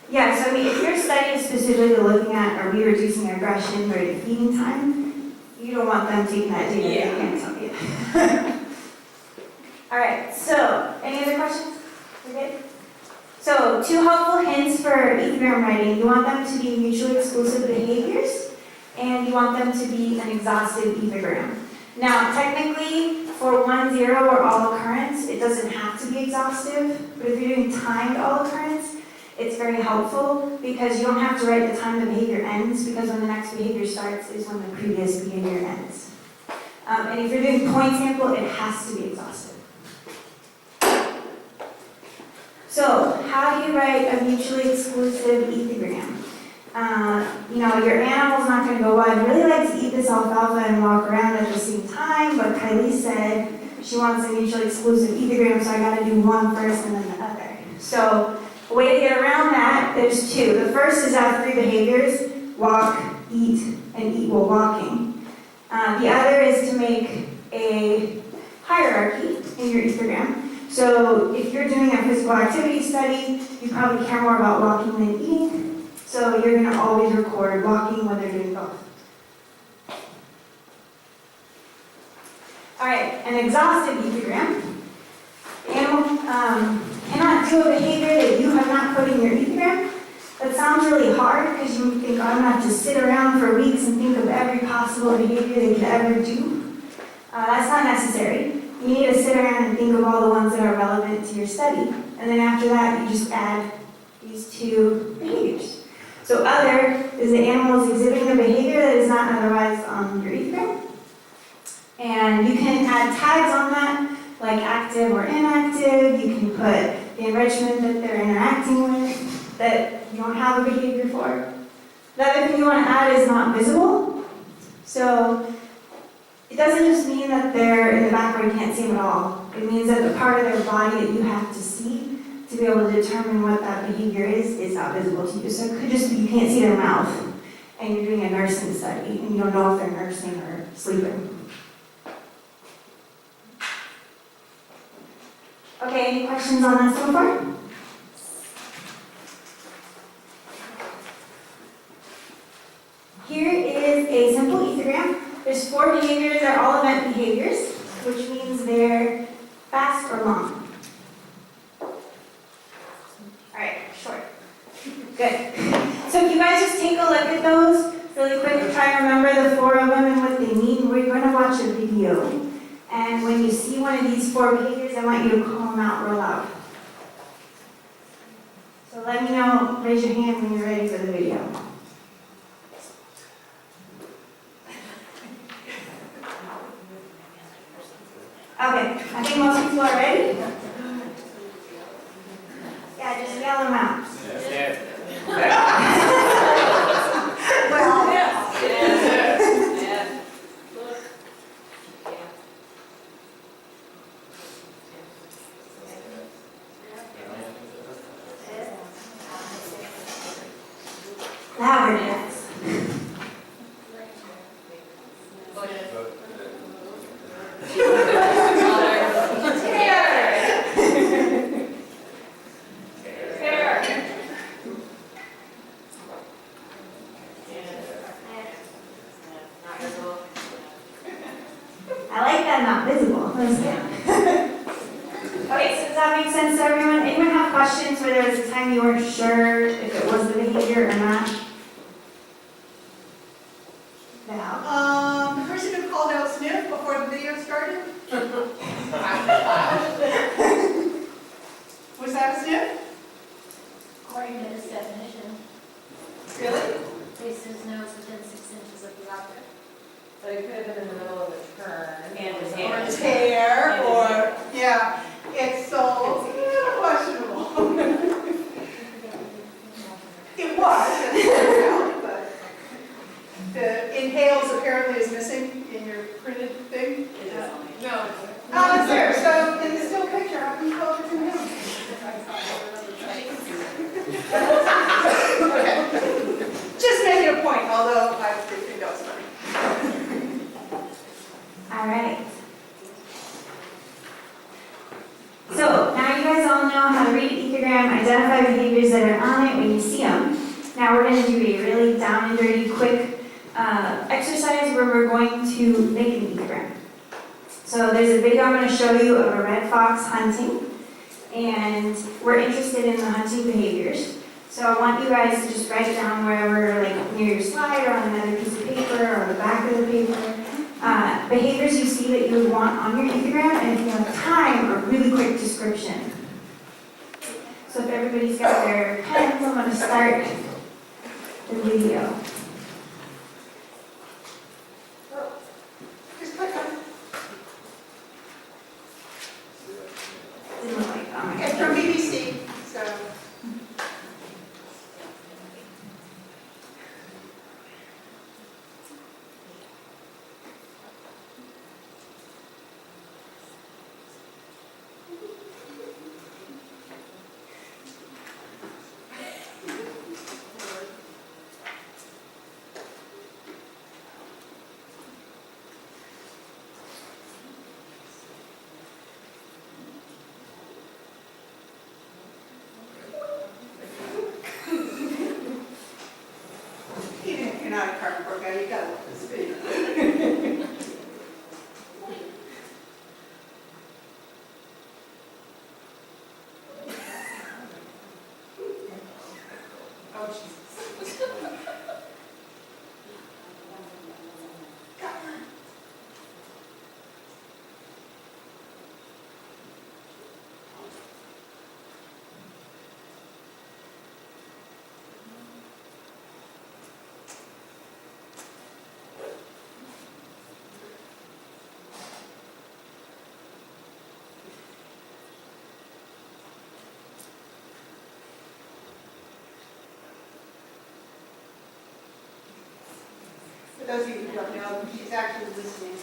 Yeah, so if your study is specifically looking at are we reducing aggression during the feeding time, you don't want them taking that data. Yeah. They can't tell you. All right, so any other questions? We're good? So 2 helpful hints for ethogram writing. You want them to be mutually exclusive behaviors, and you want them to be an exhaustive ethogram. Now, technically, for 1-0 or all occurrence, it doesn't have to be exhaustive, but if you're doing timed all occurrence, it's very helpful because you don't have to write the time the behavior ends, because when the next behavior starts is when the previous behavior ends. And if you're doing point sample, it has to be exhaustive. So, how do you write a mutually exclusive ethogram? Your animal's not going to go, well, I'd really like to eat this alfalfa and walk around at the same time, but Kylie said she wants a mutually exclusive ethogram, so I got to do one first and then the other. So, a way to get around that, there's two. The first is have 3 behaviors, walk, eat, and eat while walking. The other is to make a hierarchy in your ethogram. So if you're doing a physical activity study, you probably care more about walking than eating. So you're going to always record walking when they're doing both. All right, an exhaustive ethogram. The animal cannot do a behavior that you have not put in your ethogram. That sounds really hard because you think, oh, I'm going to have to sit around for weeks and think of every possible behavior they could ever do. That's not necessary. You need to sit around and think of all the ones that are relevant to your study. And then after that, you just add these 2 behaviors. So other is the animal is exhibiting a behavior that is not otherwise on your ethogram. And you can add tags on that, like active or inactive. You can put the enrichment that they're interacting with, that you don't have a behavior for. The other thing you want to add is not visible. So it doesn't just mean that they're in the back where you can't see them at all. It means that the part of their body that you have to see to be able to determine what that behavior is not visible to you. So it could just be you can't see their mouth, and you're doing a nursing study, and you don't know if they're nursing or sleeping. Okay, any questions on that so far? Here is a simple ethogram. There's 4 behaviors, they're all event behaviors, which means they're fast or long. Alright, short. Good. So if you guys just take a look at those really quick and try to remember the 4 of them and what they mean, we're going to watch a video. And when you see one of these 4 behaviors, I want you to call them out real loud. So let me know, raise your hand when you're ready for the video. Okay, I think most people are ready. Yeah, just yell them out. Well, louder, yes. I like that, not visible. That was good. Okay, so does that make sense to everyone? Anyone have questions where there was a time you weren't sure if it was the behavior or not? Val? The person who called out sniff before the video started? Was that a sniff? According to this definition, Really? faces nose within 6 inches of the object. But it could have been in the middle of a turn. And his Or hand. his hair, or, yeah, it's so questionable. It was, but the inhales apparently is missing in your printed thing. It is only. No. Oh, it's there, so in the still picture, how can you tell if it's inhaled? Okay. Just making a point, although I think that was funny. All right. So now you guys all know how to read an ethogram, identify behaviors that are on it when you see them. Now we're going to do a really down and dirty quick exercise where we're going to make an ethogram. So there's a video I'm going to show you of a red fox hunting, and we're interested in the hunting behaviors. So I want you guys to just write it down wherever, like near your slide or on another piece of paper or you would want on your ethogram, and if you have time, a really quick description. So if everybody's got their pens, I'm going to start the video. Just click on it. Didn't look like that. It's from BBC, so. Even if you're not a cardboard guy, you gotta love this video. Oh, Jesus. Come on. For those of you who don't know, she's actually listening.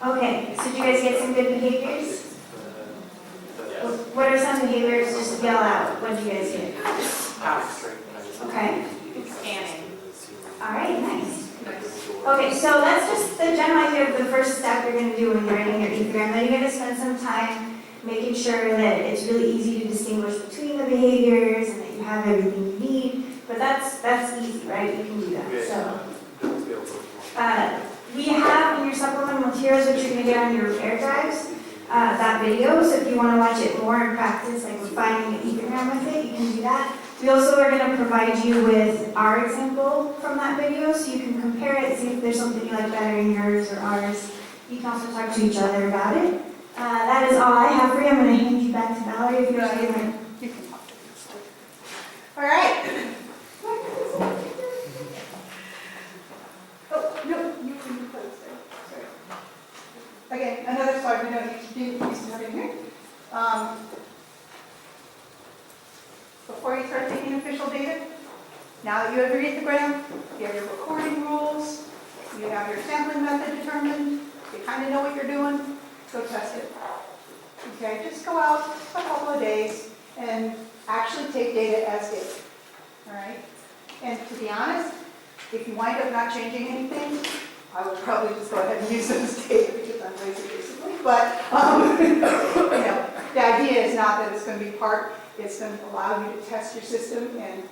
Okay, so did you guys get some good behaviors? What are some behaviors? Just yell out. What did you guys get? Okay. Scanning. All right, nice. Okay, so that's just the general idea of the first step you're going to do when you're writing your ethogram. Then you're going to spend some time making sure that it's really easy to distinguish between the behaviors and that you have everything you need. But that's easy, right? You can do that. So. We have in your supplemental materials, which you're going to get on your repair drives, that video. So if you want to watch it more in practice, like refining an ethogram with it, you can do that. We also are going to provide you with our example from that video, so you can compare it, see if there's something you like better in yours or ours. You can also talk to each other about it. That is all I have for you. I'm going to hand you back to Valerie if you're ready. You can talk to this. All right. Oh, no, you can close there. Sorry. Again, another slide we didn't used to have in here. Before you start taking official data, now that you have your ethogram, you have your recording rules, you have your sampling method determined, you kind of know what you're doing, go test it. Okay, just go out a couple of days and actually take data as is. All right? And to be honest, if you wind up not changing anything, I would probably just go ahead and use those data because I'm lazy basically. But you know, the idea is not that it's going to be part. It's going to allow you to test your system, and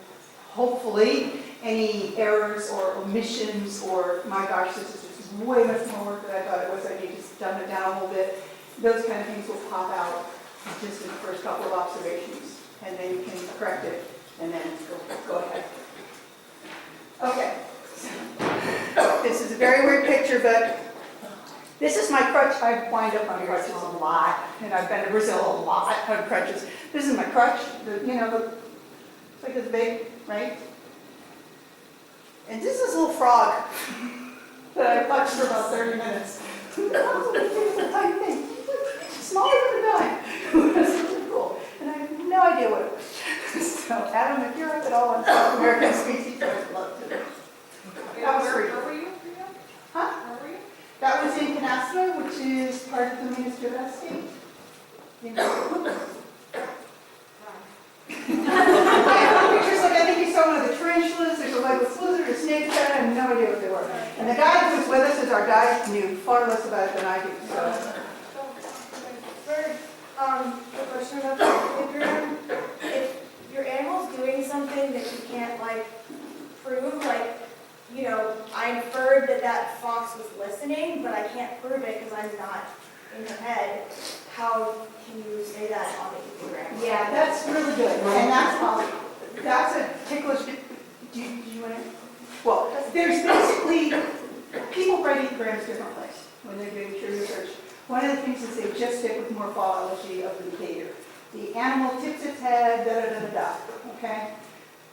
hopefully any errors or omissions or, my gosh, this is just way much more work than I thought it was. I need to dumb it down a little bit. Those kind of things will pop out just in the first couple of observations, and then you can correct it and then go ahead. Okay. This is a very weird picture, but this is my crutch. I wind up on crutches a lot, and I've been to Brazil a lot on crutches. This is my crutch, it's like this big, right? And this is a little frog that I watched for about 30 minutes. It's a tiny thing. Smaller than a dime. It's really cool. And I have no idea what it was. So, Adam, if you're up at all on South American species, I'd love to. That was free. Where were you? Huh? Where were you? That was in Canasta, which is part of the Ministry of that state. You know. Pictures like I think you saw one of the tarantulas, there's a legless lizard, a snake head, I have no idea what they were. And the guy who was with us as our guide knew far less about it than I do. So. The question about the equilibrium, if your animal's doing something that you can't prove, I inferred that fox was listening, but I can't prove it because I'm not in her head, how can you say that on the equilibrium? Yeah, that's really good. And that's a ticklish, do you want to? Well, there's basically, people write equilibriums different ways when they're doing pure research. One of the things is they just stick with morphology of the behavior. The animal tips its head, da-da-da-da-da, okay?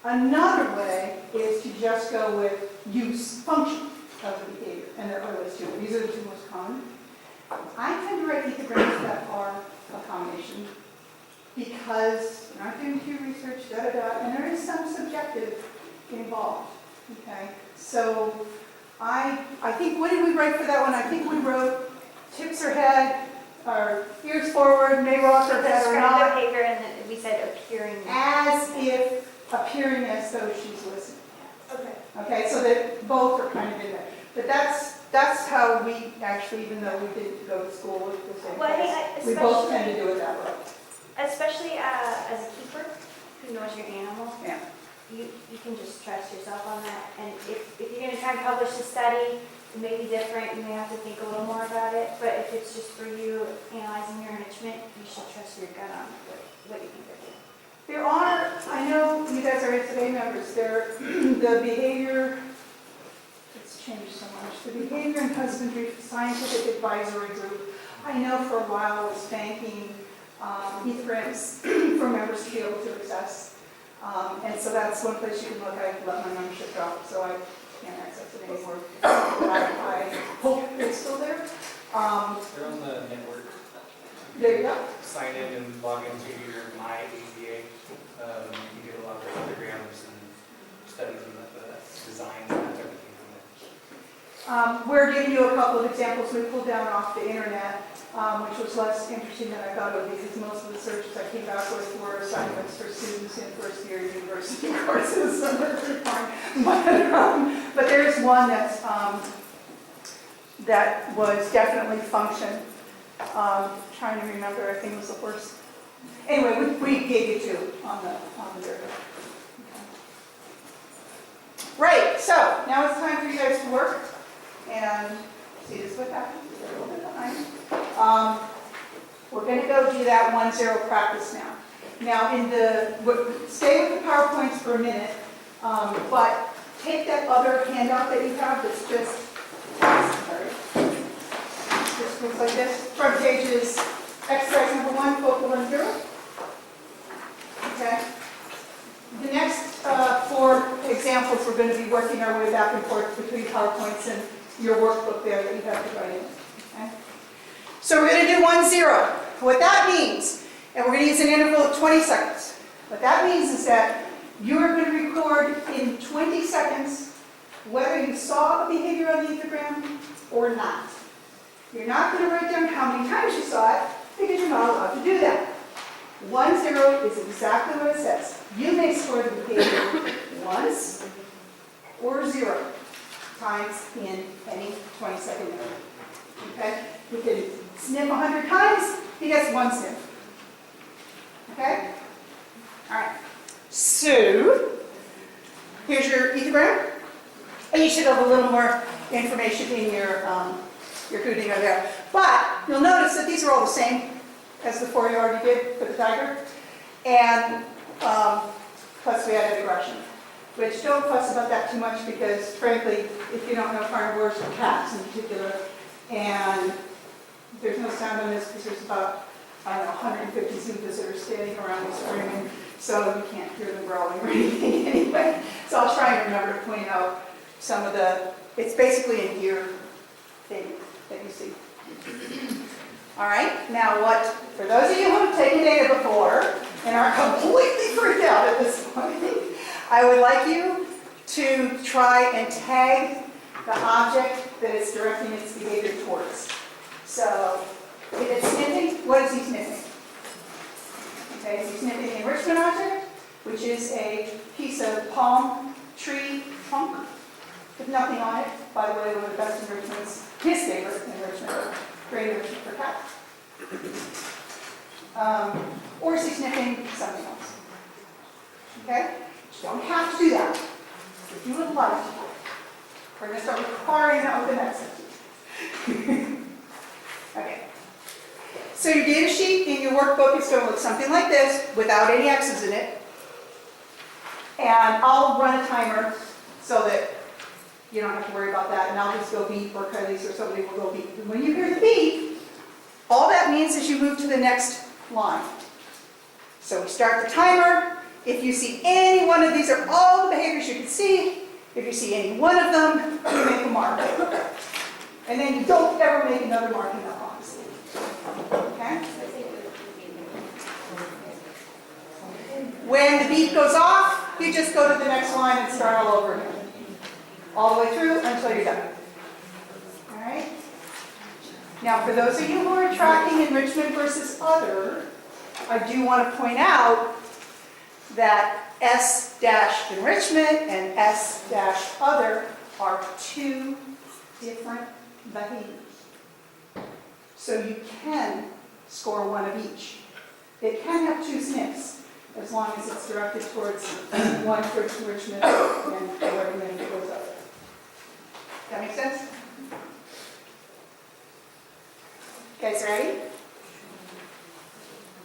Another way is to just go with function of the behavior, and there are other ways too. These are the two most common. I tend to write ethograms that are a combination because we're not doing pure research, da-da-da, and there is some subjective involved, okay? So I think, what did we write for that one? I think we wrote tips her head, or ears forward, may rock her head or Describe not, behavior, and then we said appearing. as if appearing as though she's listening. Okay. Okay, so that both are kind of in there. But that's how we actually, even though we didn't go to school with the same Well, I class, think we both tend to do it that way. especially as a keeper who knows your animal, Yeah. you can just trust yourself on that. And if you're going to try and publish a study, it may be different. You may have to think a little more about it. But if it's just for you analyzing your enrichment, you should trust your gut on what you think they're doing. There are, I know you guys are today members, the behavior, it's changed so much, the Behavior and Husbandry Scientific Advisory Group, I know for a while was banking ethograms for members to be able to access. And so that's one place you can look. I let my membership drop, so I can't access it anymore. I hope it's still there. They're on the network. There you go. Sign in and log into your My AZA. You get a lot of ethograms and studies and designs and that type of thing from there. We're giving you a couple of examples we pulled down off the internet, which was less interesting than I thought it would be, because most of the searches I came back with were assignments for students in first-year university courses. So they're pretty fine. But there's one that was definitely function. Trying to remember, I think it was the first. Anyway, we gave you two on the video. Right, so now it's time for you guys to work. And see, this is what happens. We're a little bit behind. We're going to go do that 1-0 practice now. Now, stay with the PowerPoints for a minute, but take that other handout that you have that's just looks like this. Front page is exercise number 1, focal 1-0. Okay. The next 4 examples, we're going to be working our way back and forth between PowerPoints and your workbook there that you have to write in. Okay? So we're going to do 1-0. What that means, and we're going to use an interval of 20 seconds. What that means is that you are going to record in 20 seconds whether you saw a behavior on the ethogram or not. You're not going to write down how many times you saw it because you're not allowed to do that. 1-0 is exactly what it says. You may score the behavior once or 0 times in any 20-second interval. Okay? You can sniff 100 times, he gets 1 sniff. Okay? All right. So, here's your ethogram. And you should have a little more information in your coding over there. But you'll notice that these are all the same as the 4 you already did for the tiger. And plus we added aggression. Which don't fuss about that too much because frankly, if you don't know carnivores or cats in particular, and there's no sound on this because there's about, I don't know, 150 Zoombas that are standing around screaming, so you can't hear them growling or anything anyway. So I'll try and remember to point out some of the, it's basically a deer thing that you see. All right, now what, for those of you who have taken data before and are completely freaked out at this point, I would like you to try and tag the object that it's directing its behavior towards. So, if it's sniffing, what is he sniffing? Okay, is he sniffing the enrichment object, which is a piece of palm tree trunk with nothing on it. By the way, one of the best enrichments, his favorite enrichment, great enrichment for cats. Or is he sniffing something else? Okay? You don't have to do that. If you would like to, we're going to start requiring that with the next sentence. Okay. So your data sheet in your workbook is going to look something like this, without any X's in it. And I'll run a timer so that you don't have to worry about that. And I'll just go beep, or Kylie's or somebody will go beep. And when you hear the beep, all that means is you move to the next line. So we start the timer. If you see any one of these are all the behaviors you can see. If you see any one of them, you make a mark. And then you don't ever make another mark in that box. Okay? When the beep goes off, you just go to the next line and start all over again. All the way through until you're done. All right? Now, for those of you who are tracking enrichment versus other, I do want to point out that S-enrichment and S-other are two different behaviors. So you can score one of each. It can have two sniffs, as long as it's directed towards one for enrichment and whatever name it goes up. That make sense? Guys ready?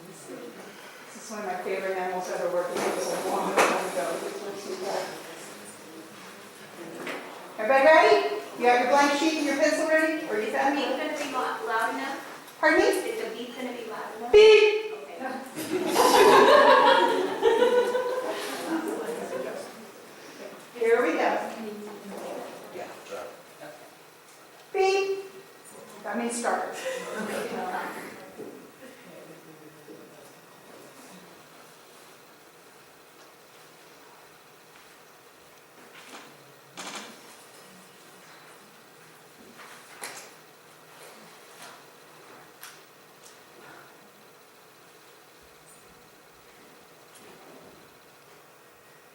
This is one of my favorite animals I've ever worked with. It was a long time ago. Everybody ready? You have your blank sheet and your pencil ready? Or you found me? Is the beep going to be loud enough? Pardon me? Is the beep going to be loud enough? Beep! Here we go. Beep. That means start.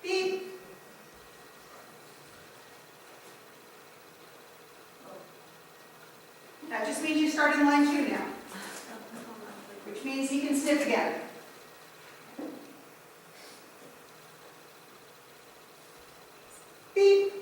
Beep. That just means you start in line 2 now, which means he can sniff again. Beep.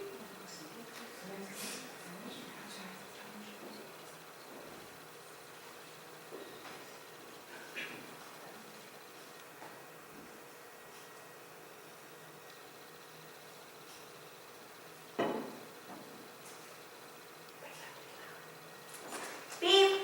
Beep.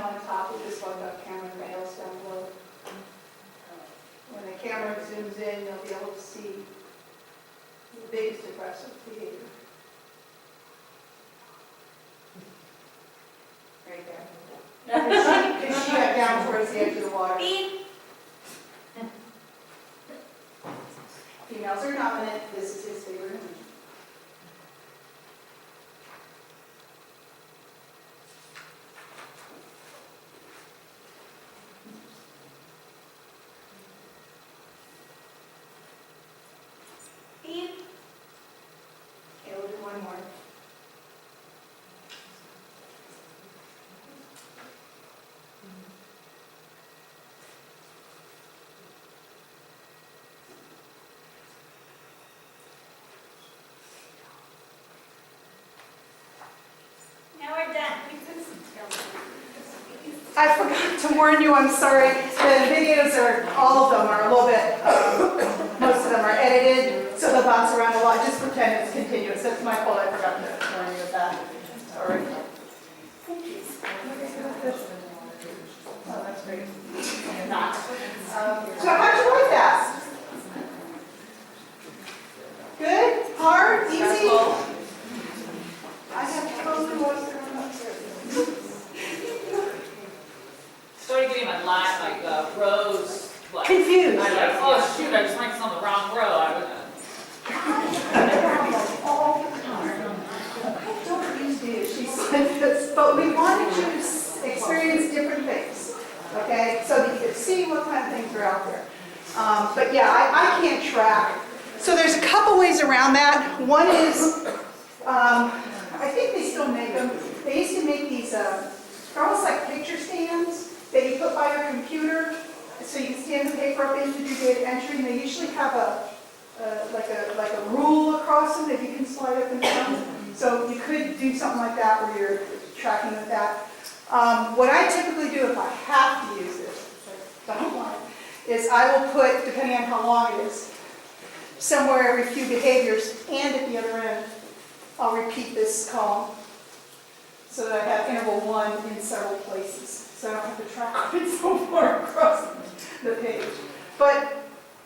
on top with this one-up camera and rails down below. When the camera zooms in, you'll be able to see the biggest depressive behavior. Right there. Because she got down towards the edge of the water. Females are dominant. This is his favorite image. Beep. Okay, we'll do one more. Now we're done. I forgot to warn you, I'm sorry. The videos are, all of them are a little bit, most of them are edited, so they'll bounce around a lot. Just pretend it's continuous. That's my fault, I forgot to warn you of that. Sorry. Thank you. Oh, that's great. Not. So how'd you like that? Good? Hard? Easy? I have totally lost their own upstairs. Started getting my life, rows, like, Confused. I'm like, oh shoot, I just ranked on the wrong row. I would, I don't usually, she said this, but we wanted you to experience different things, okay? So that you could see what kind of things are out there. But yeah, I can't track. So there's a couple ways around that. One is, I think they still make them. They used to make these, they're almost like picture stands that you put by your computer, so you can stand the paper up into your data entry, and they usually have like a rule across them that you can slide up and down. So you could do something like that where you're tracking with that. What I typically do if I have to use this, which I don't want, is I will put, depending on how long it is, somewhere every few behaviors, and at the other end, I'll repeat this column so that I have interval 1 in several places. So I don't have to track it so far across the page. But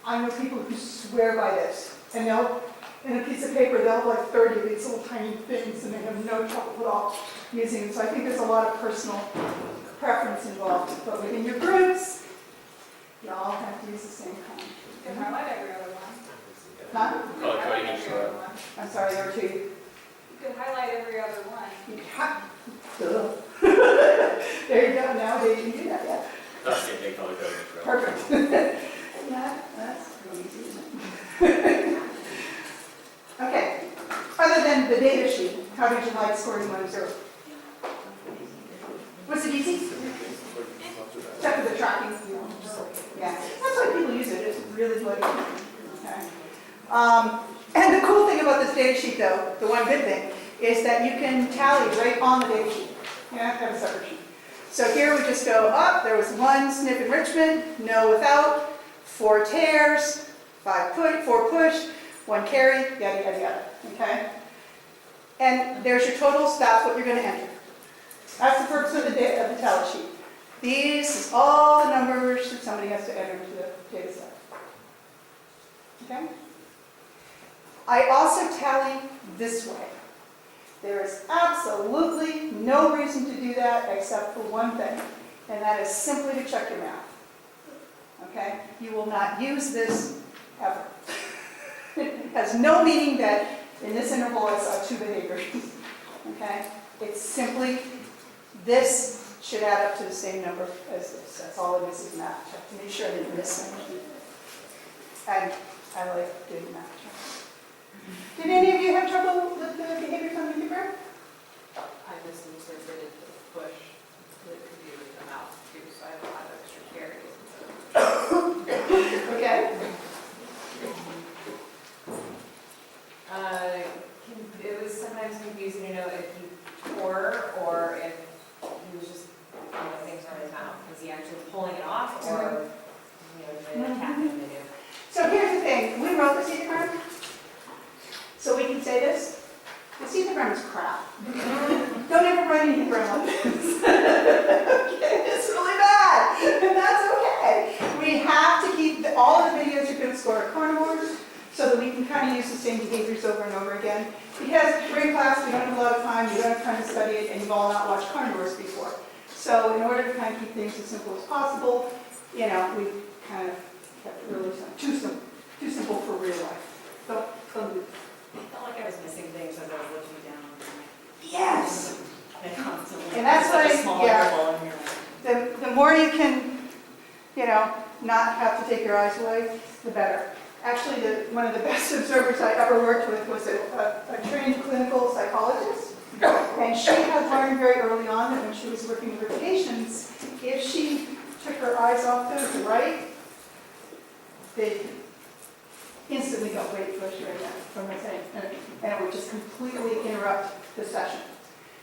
I know people who swear by this. And they'll, in a piece of paper, they'll have like 30 of these little tiny things and they have no trouble at all using them. So I think there's a lot of personal preference involved. But within your groups, you all have to use the same kind. You can highlight every other one. Huh? Color coding each row. I'm sorry, there were two. You can highlight every other one. You have, duh. There you go, nowadays you do that, yeah. That's the big color coding each row. Perfect. Yeah, that's really easy, isn't it? Okay, other than the data sheet, how did you like scoring 1 0? Was it easy? Except for the tracking. Yeah, that's why people use it, it's really good. Okay. And the cool thing about this data sheet though, the one good thing, is that you can tally right on the data sheet. You don't have to have a separate sheet. So here we just go up, there was 1 snip enrichment, no without, 4 tears, 4 push, 1 carry, yada, yada, yada, okay? And there's your totals, that's what you're going to enter. That's the purpose of the tally sheet. These is all the numbers that somebody has to enter into the data set. Okay? I also tally this way. There is absolutely no reason to do that except for one thing, and that is simply to check your math. Okay? You will not use this ever. It has no meaning that in this interval I saw 2 behaviors. Okay? It's simply, this should add up to the same number as this. That's all it is math check, to make sure I didn't miss anything. And I like doing math checks. Did any of you have trouble with the behavior from the program? I just inserted the push that could be with the mouse too, so I don't have extra carries. Okay. It was sometimes confusing to know if he tore or if he was just, things from his mouth. Was he actually pulling it off or, did it tap him to do? So here's the thing. We wrote the cetogram, so we can say this. The cetogram is crap. Don't ever write anything like this. Okay? We have to keep, all of the videos you're going to score are carnivores, so that we can kind of use the same behaviors over and over again. Because we're in class, we don't have a lot of time, you don't have time to study it, and you've all not watched carnivores before. So in order to kind of keep things as simple as possible, we kind of kept it really too simple for real life. Don't do I felt like I was missing things as I was looking down. Yes. And constantly. And that's such a why, small yeah. interval, and you're like, The more you can, not have to take your eyes away, the better. Actually, one of the best observers I ever worked with was a trained clinical psychologist. And she had learned very early on that when she was working with her patients, if she took her eyes off them to the right, they'd instantly go, wait, push right now, from the thing. And it would just completely interrupt the session.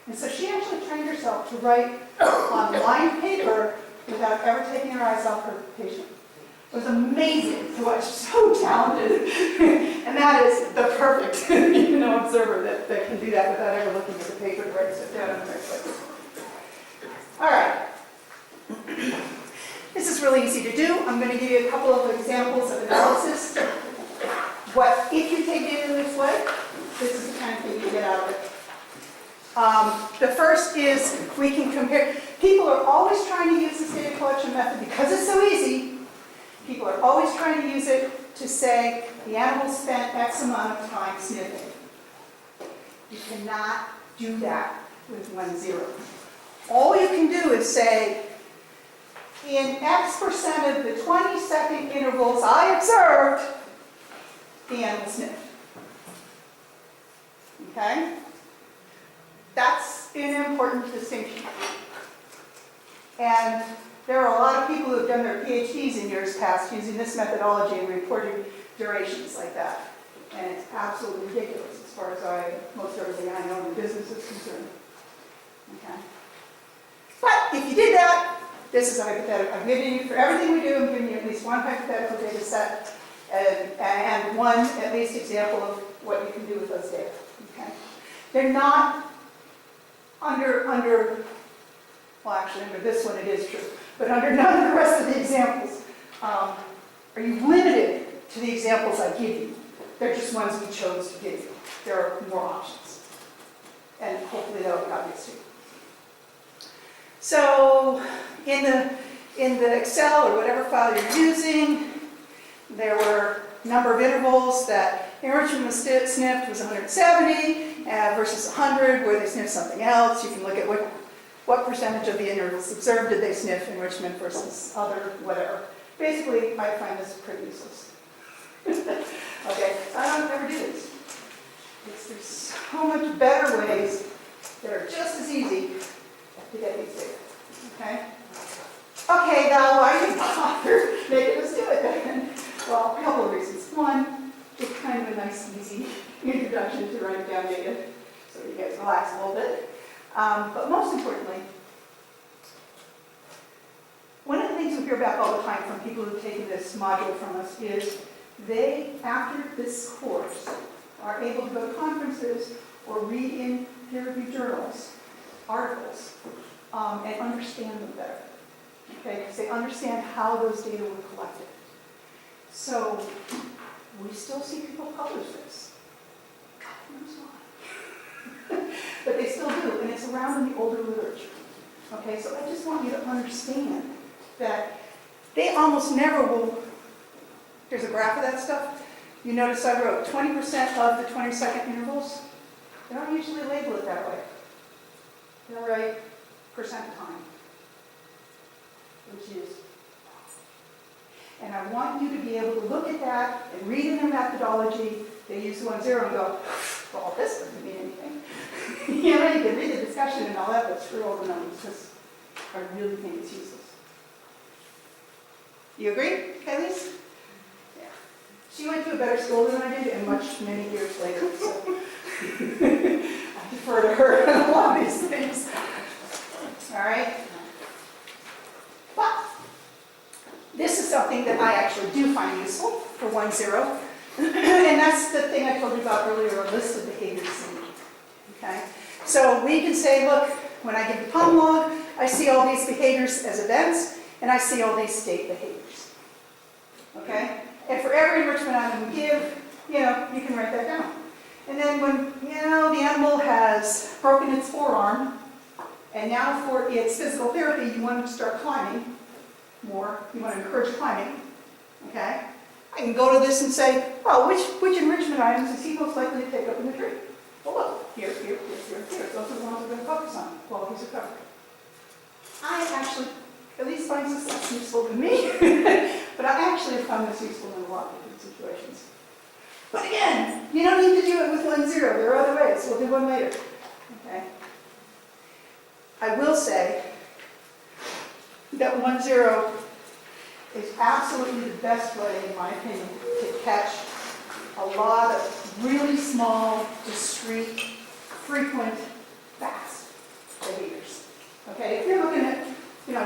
And so she actually trained herself to write on lined paper without ever taking her eyes off her patient. It was amazing to watch, so talented. And that is the perfect observer that can do that without ever looking at the paper to write stuff down in the right place. All right. This is really easy to do. I'm going to give you a couple of examples of analysis. If you take data this way, this is the kind of thing you get out of it. The first is we can compare. People are always trying to use this data collection method because it's so easy. People are always trying to use it to say the animal spent X amount of time sniffing. You cannot do that with 1, 0. All you can do is say, in X% of the 20-second intervals I observed, the animal sniffed. Okay? That's an important distinction. And there are a lot of people who have done their PhDs in years past using this methodology and reporting durations like that. And it's absolutely ridiculous as far as most everything I know in business is concerned. Okay? But if you did that, this is a hypothetical. I'm giving you, for everything we do, I'm giving you at least one hypothetical data set and one, at least, example of what you can do with those data. Okay? They're not under this one it is true, but under none of the rest of the examples are you limited to the examples I give you. They're just ones we chose to give you. There are more options. And hopefully that'll be obvious to you. So in the Excel or whatever file you're using, there were a number of intervals that enrichment was sniffed was 170 versus 100 where they sniffed something else. You can look at what percentage of the intervals observed did they sniff enrichment versus other whatever. Basically, I find this pretty useless. Okay, I don't ever do this. There's so much better ways that are just as easy to get these data. Okay? Okay, now why did you bother making us do it then? Well, a couple of reasons. One, it's kind of a nice, easy introduction to writing down data, so you guys relax a little bit. But most importantly, one of the things we hear back all the time from people who've taken this module from us is they, after this course, are able to go to conferences or read in peer-reviewed journals, articles, and understand them better. Okay, because they understand how those data were collected. So we still see people publish this. God knows why. But they still do, and it's around in the older literature. Okay, so I just want you to understand that they almost never will. There's a graph of that stuff. You notice I wrote 20% of the 20-second intervals. They don't usually label it that way. They'll write percent time, which is. And I want you to be able to look at that and read in their methodology. They use 1, 0 and go, well, this doesn't mean anything. You can read the discussion and all that, but screw all the numbers, because I really think it's useless. You agree, Kaylee's? Yeah. She went to a better school than I did, and many years later, so I defer to her on a lot of these things. All right? But this is something that I actually do find useful for 1, 0. And that's the thing I told you about earlier, a list of behaviors. Okay? So we can say, look, when I give the POM log, I see all these behaviors as events, and I see all these state behaviors. every enrichment item we give, you can write that down. And then when, the animal has broken its forearm, and now for its physical therapy, you want it to start climbing more, you want to encourage climbing, okay? I can go to this and say, well, which enrichment items is he most likely to take up in the tree? Well, look, here. Those are the ones we're going to focus on while he's recovering. I actually, at least find this less useful than me, but I actually have found this useful in a lot of different situations. But again, you don't need to do it with 1-0. There are other ways. We'll do one later. Okay? I will say that 1-0 is absolutely the best way, in my opinion, to catch a lot of really small, discrete, frequent, fast behaviors. Okay? If you're looking at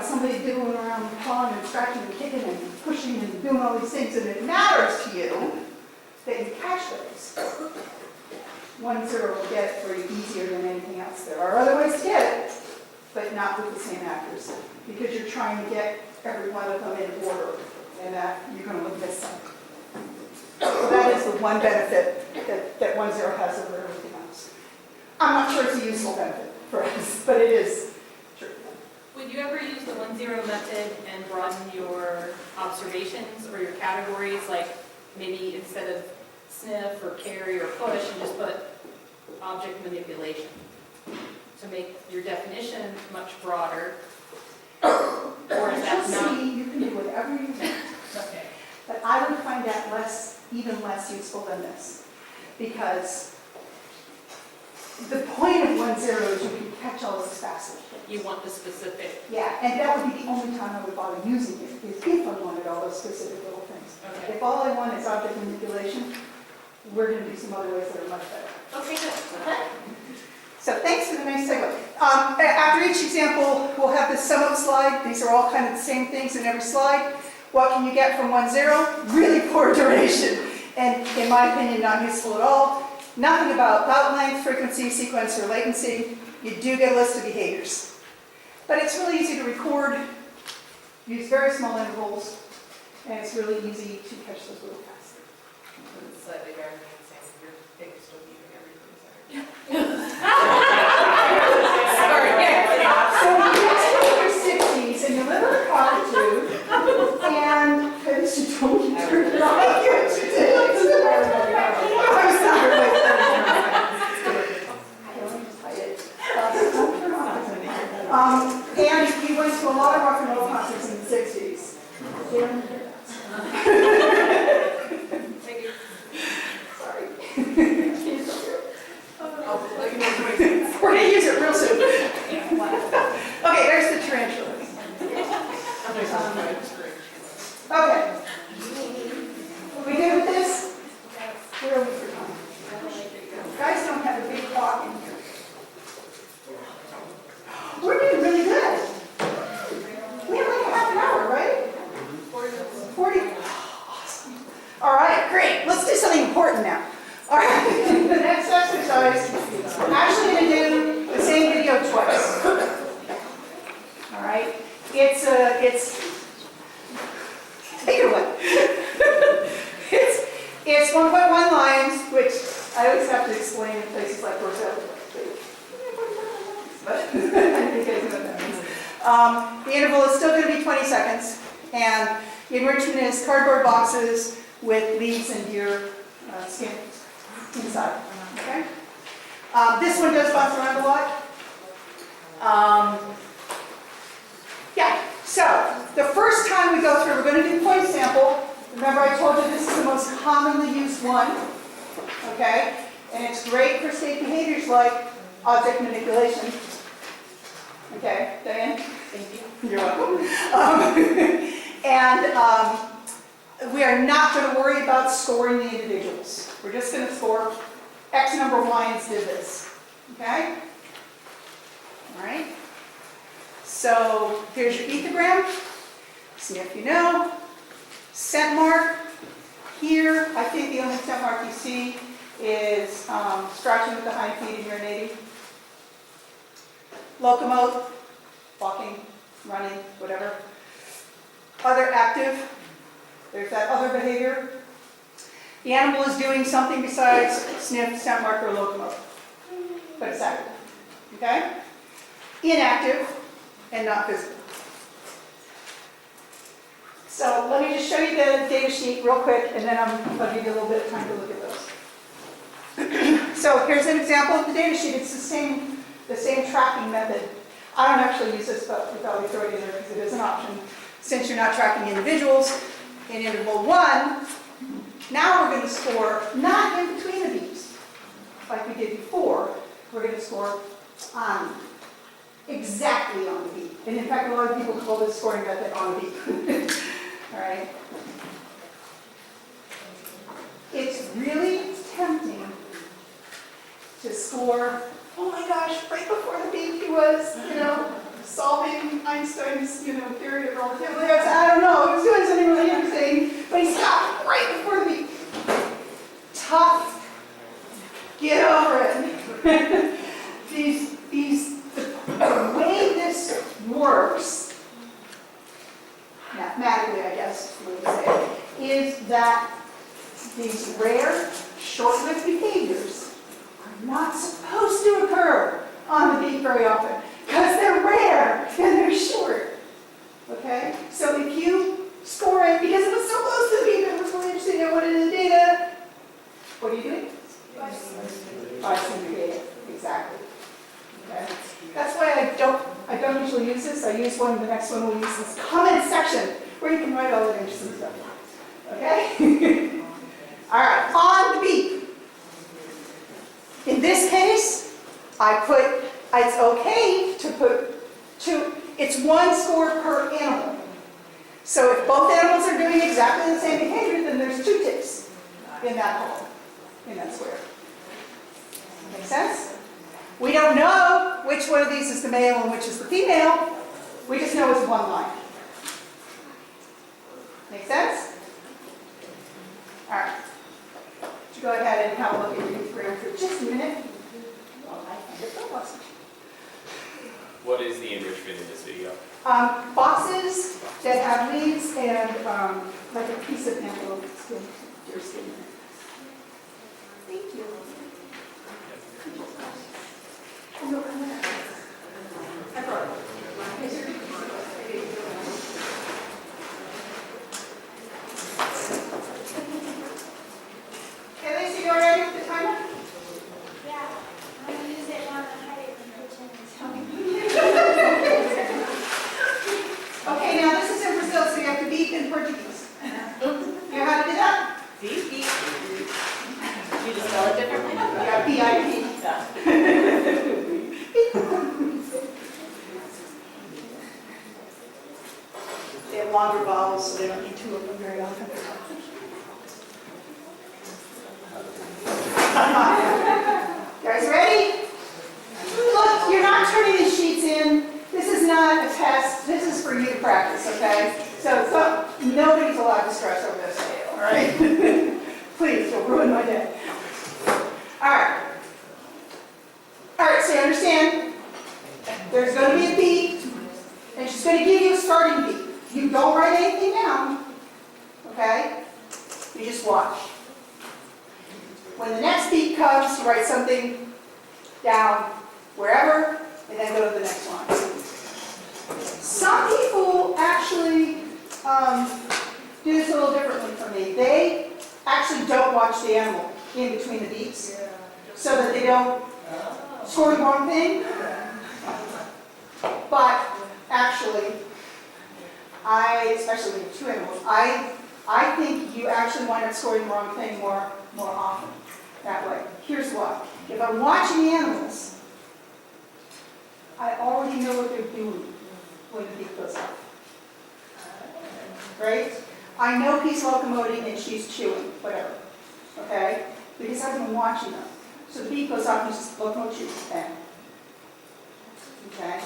somebody diddling around the pond and scratching and kicking and pushing and doing all these things, and it matters to you that you catch those, 1-0 will get it for you easier than anything else. There are other ways to get it, but not with the same accuracy, because you're trying to get every one of them in order, and that you're going to miss some. So that is the one benefit that 1-0 has over everything else. I'm not sure it's a useful benefit for us, but it is true. Would you ever use the 1-0 method and broaden your observations or your categories, like maybe instead of sniff or carry or push, and just put object manipulation to make your definition much broader? Or is that not? You can do whatever you want. Okay. But I would find that even less useful than this, because the point of 1-0 is you can catch all those facets. You want the specific. Yeah, and that would be the only time I would bother using it, is if I wanted all those specific little things. Okay. If all I want is object manipulation, we're going to do some other ways that are much better. Okay, good. Okay. So thanks for the nice segue. After each example, we'll have this sum up slide. These are all kind of the same things in every slide. What can you get from 1-0? Really poor duration, and in my opinion, not useful at all. Nothing about bout length, frequency, sequence, or latency. You do get a list of behaviors. But it's really easy to record, use very small intervals, and it's really easy to catch those really fast. It's slightly better than saying your pig is still eating everything. Sorry. So you get to your 60s and you live in a cockatoo, and because you don't eat your dog, you I'm sorry. And he went to a lot of rock and roll concerts in the 60s. Thank you. Sorry. We're going to use it real soon. Okay, there's the tarantula. Okay. We good with this? Where are we for time? Guys don't have a big clock in here. We're doing really good. We have like a half an hour, right? 40. Awesome. All right, great. Let's do something important now. All right, the next exercise, we're actually going to do the same video twice. All right, it's take it away. It's 1.1 lines, which I always have to explain in places like Roselle. But I think you guys know what that means. The interval is still going to be 20 seconds, and the enrichment is cardboard boxes with leaves and deer skin inside. Okay. This one does bounce around a lot. Yeah. So the first time we go through, we're going to do point sample. Remember, I told you this is the most commonly used one. Okay, and it's great for state behaviors like object manipulation. Okay, Diane? Thank you. You're welcome. We are not going to worry about scoring the individuals. We're just going to score X number of lines did this. Okay? All right. So here's your ethogram. Sniff, you know. Scent mark. Here, I think the only scent mark you see is scratching with the hind feet and urinating. Locomote, walking, running, whatever. Other active, there's that other behavior. The animal is doing something besides sniff, scent mark, or locomote, but it's active, okay? Inactive and not visible. So let me just show you the data sheet real quick, and then I'll give you a little bit of time to look at those. So here's an example of the data sheet. It's the same tracking method. I don't actually use this, but we thought we'd throw it in there because it is an option. Since you're not tracking individuals, in interval 1, now we're going to score not in between the beats, like we did before. We're going to score on exactly on the beat. And in fact, a lot of people call this scoring method on the beat. All right. It's really tempting to score, oh my gosh, right before the beat he was, solving Einstein's, theory of relativity. I don't know, he was doing something really interesting, but he stopped right before the beat. Tough. Get over it. The way this works, mathematically, I guess we would say, is that these rare, short-lived behaviors are not supposed to occur on the beat very often, because they're rare and they're short. Okay? So if you score it, because it was so close to the beat, it was really interesting, I wanted the data. What are you doing? Parsing the data. Exactly. Okay? That's why I don't usually use this. I use the next one we'll use this comment section, where you can write all that interesting stuff. Okay? All right, on the beat. In this case, it's okay to put 2, it's 1 score per animal. So if both animals are doing exactly the same behavior, then there's 2 ticks in that hole, in that square. Make sense? We don't know which one of these is the male and which is the female. We just know it's 1 line. Make sense? All right. You go ahead and have a look at your program for just a minute. While I find it for us. What is the enrichment in this video? Boxes that have leaves and like a piece of antelope skin, deer skin. Thank you. I brought it. Okay, so you all ready with the timer? Yeah, I'm gonna use it while I hide it in the kitchen. Okay, now this is in Brazil, so you have to beep in Portuguese. You know how to do that? Beep, beep. You just spell it differently? Yeah, B-I-P. They have longer vowels, so they don't need 2 of them very often. Guys ready? Look, you're not turning these sheets in. This is not a test. This is for you to practice, okay? So nobody's allowed to stress over this, all right? Please, you'll ruin my day. All right. All right, so you understand? There's going to be a beat, and she's going to give you a starting beat. You don't write anything down, okay? You just watch. When the next beat comes, you write something down wherever, and then go to the next one. Some people actually do this a little differently from me. They actually don't watch the animal in between the beats, so that they don't score the wrong thing. But actually, especially when you have 2 animals, I think you actually wind up scoring the wrong thing more often that way. Here's why. If I'm watching the animals, I already know what they're doing when the beat goes up. Right? I know he's locomoting and she's chewing, whatever. Okay? Because I've been watching them. So the beat goes up and just locomote, chew, bang. Okay?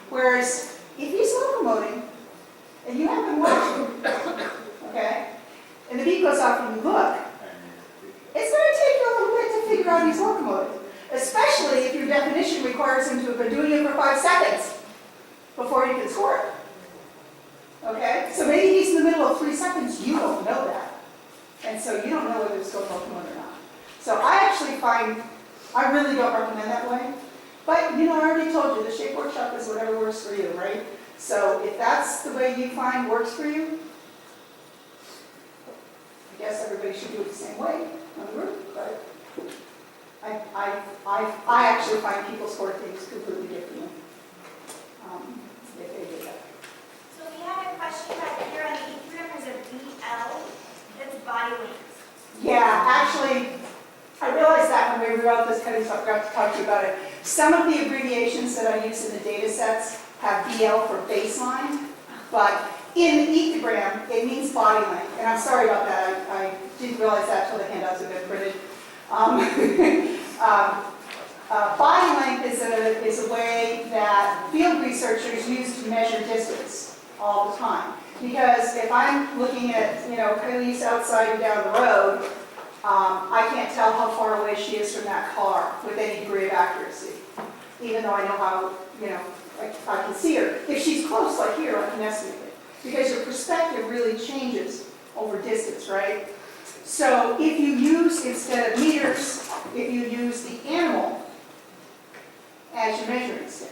Whereas if he's locomoting and you have been watching, okay, and the beat goes off and you look, it's going to take you a little bit to figure out he's locomoting, especially if your definition requires him to have been doing it for 5 seconds before you can score it. Okay? So maybe he's in the middle of 3 seconds, you don't know that. And so you don't know whether it's still Pokemon or not. So I actually find, I really don't recommend that way. But, you know, I already told you, the shape workshop is whatever works for you, right? So if that's the way you find works for you, I guess everybody should do it the same way on the roof, but I actually find people score things completely differently if they do that. So we had a question back here on the E3, there's a BL, that's body length. Yeah, actually, I realized that when we rewrote this code, so I forgot to talk to you about it. Some of the abbreviations that I use in the data sets have BL for baseline, but in the ethogram, it means body length. And I'm sorry about that, I didn't realize that until the handouts have been printed. Body length is a way that field researchers use to measure distance all the time. Because if I'm looking at, you know, Khalees outside and down the road, I can't tell how far away she is from that car with any degree of accuracy, even though I know how, you know, I can see her. If she's close, like here, I can estimate it. Because your perspective really changes over distance, right? So if you use, instead of meters, if you use the animal as your measuring stick,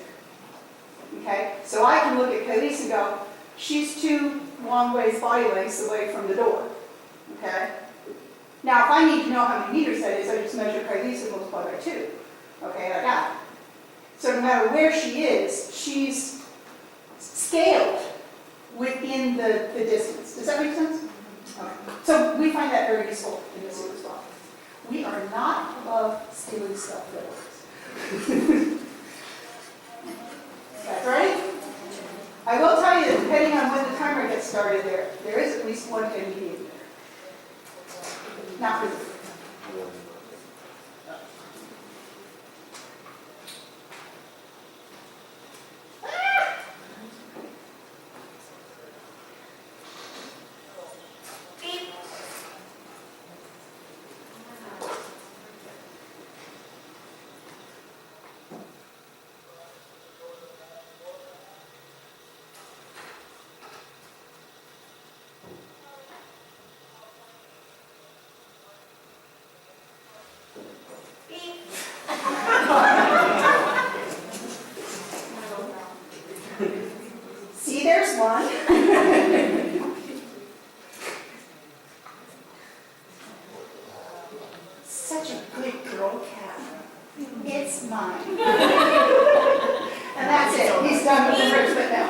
okay? So I can look at Khalees and go, she's 2 long ways body lengths away from the door, okay? Now, if I need to know how many meters that is, I just measure Khalees and multiply by 2, okay? I got it. So no matter where she is, she's scaled within the distance. Does that make sense? Okay. So we find that very useful in this as well. We are not above stealing stuff that works. That's right. I will tell you that depending on when the timer gets started there is at least one NDE in there. Not physically. See, there's one. Such a good girl cat. It's mine. And that's it. He's done with enrichment now.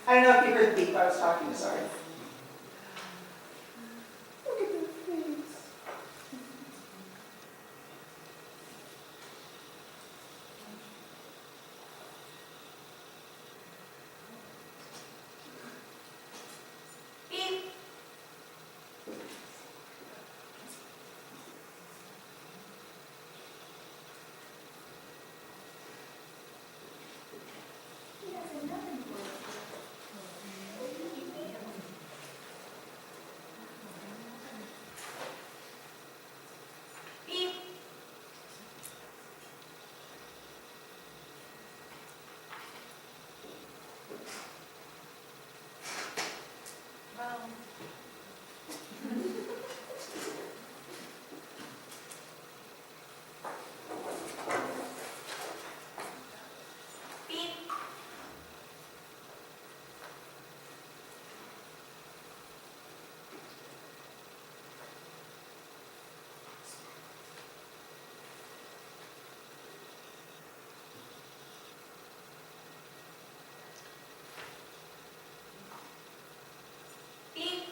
I don't know if you heard the beep. I was talking, sorry. Look at their face. Beep. He has another one. Beep. Beep. Beep.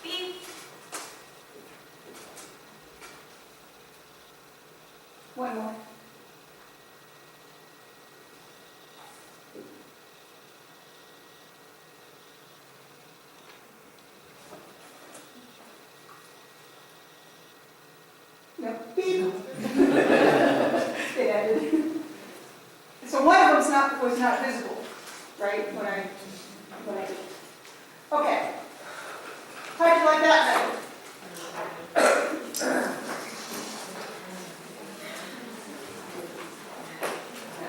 Beep. One more. No, beep. It ended. So one of them was not visible, right? When I when I eat. Okay. How'd you like that?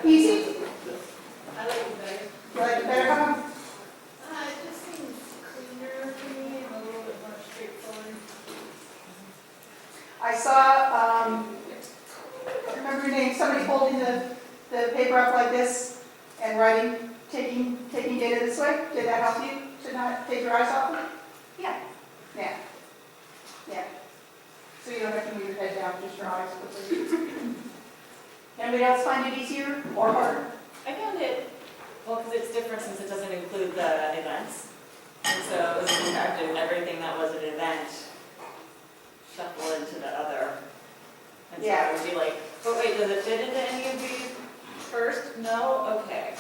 Easy? I like it better. You like it better, huh? It just seems cleaner to me and a little bit more straightforward. I saw, I remember your name, somebody holding the paper up like this and writing, taking data this way. Did that help you to not take your eyes off it? Yeah. Yeah. Yeah. So you don't have to move your head down, just your eyes. Anybody else find it easier or harder? I found it, well, because it's different since it doesn't include the events. And so it was impacted everything that was an event shuffle into the other. And so Yeah. I would be like, oh wait, does it fit into any of these first? No? Okay.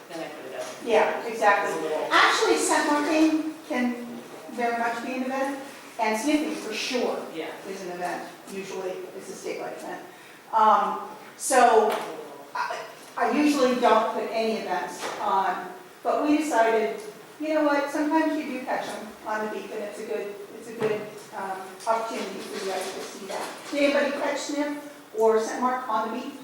Then I put it up. Yeah, exactly. It's a little- Actually, scent marking can very much be an event, and sniffing for sure Yeah. is an event, usually it's a statewide event. So I usually don't put any events on, but we decided, you know what, sometimes you do catch them on the beat, and it's a good opportunity for you guys to see that. Did anybody catch sniff or scent mark on the beat?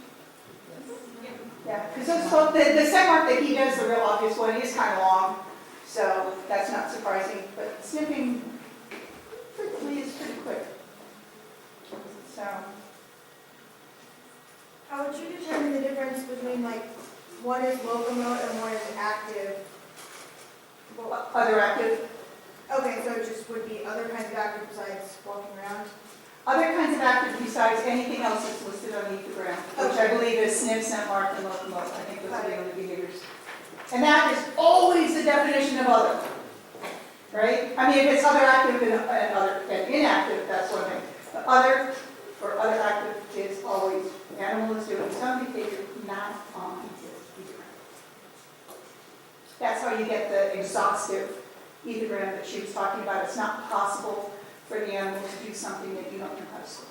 Yeah, because the scent mark that he does, the real obvious one, is kind of long, so that's not surprising, but sniffing frequently is pretty quick. So, How would you determine the difference between like, one is locomote and one is active? Well, other active, okay, so it just would be other kinds of active besides walking around? other kinds of active besides anything else that's listed on the ecogram, which I believe is sniff, scent mark, and locomote. I think those are the only behaviors. And that is always the definition of other, right? I mean, if it's other active and inactive, that's one thing. But other or other active is always animal is doing some behavior not on its ecogram. That's how you get the exhaustive ecogram that she was talking about. It's not possible for the animal to do something that you don't know how to score.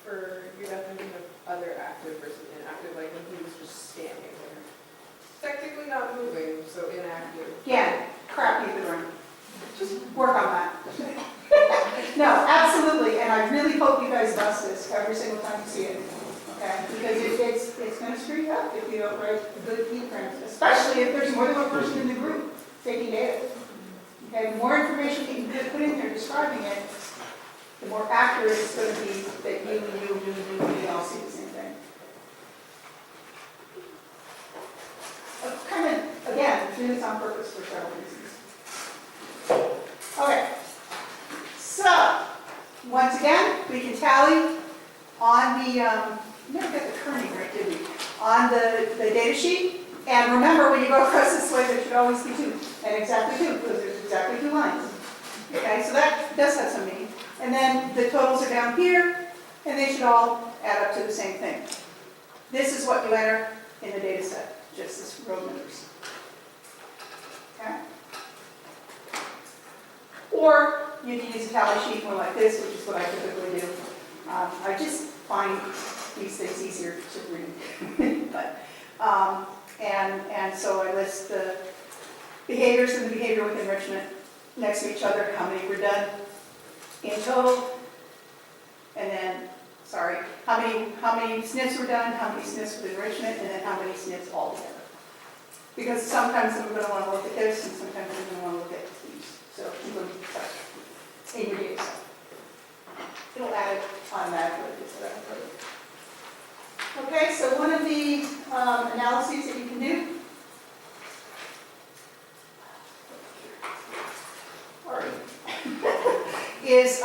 For your definition of other active versus inactive, like when he was just standing there. Technically not moving, so inactive. Again, crap ecogram. Just work on that. No, absolutely, and I really hope you guys bust this every single time you see it, okay? Because it's going to screw you up if you don't write good ecograms, especially if there's more than one person in the group taking data. Okay, the more information you can put in there describing it, the more accurate it's going to be that you all see the same thing. Kind of, again, do this on purpose for several reasons. Okay, so once again, we can tally on the, never got the kerning right, did we? On the data sheet. And remember, when you go across this way, there should always be two, and exactly two, because there's exactly two lines. Okay, so that does have some meaning. And then the totals are down here, and they should all add up to the same thing. This is what you enter in the data set, just as row numbers. Okay? Or you can use a tally sheet more like this, which is what I typically do. I just find these things easier to read. But, and so I list the behaviors and the behavior with enrichment next to each other, how many were done in total, and then, sorry, how many sniffs were done, how many sniffs with enrichment, and then how many sniffs altogether. Because sometimes I'm going to want to look at this, and sometimes I'm going to want to look at these. So I'm going to in your data set. It'll add it automatically. Okay, so one of the analyses that you can do is, again,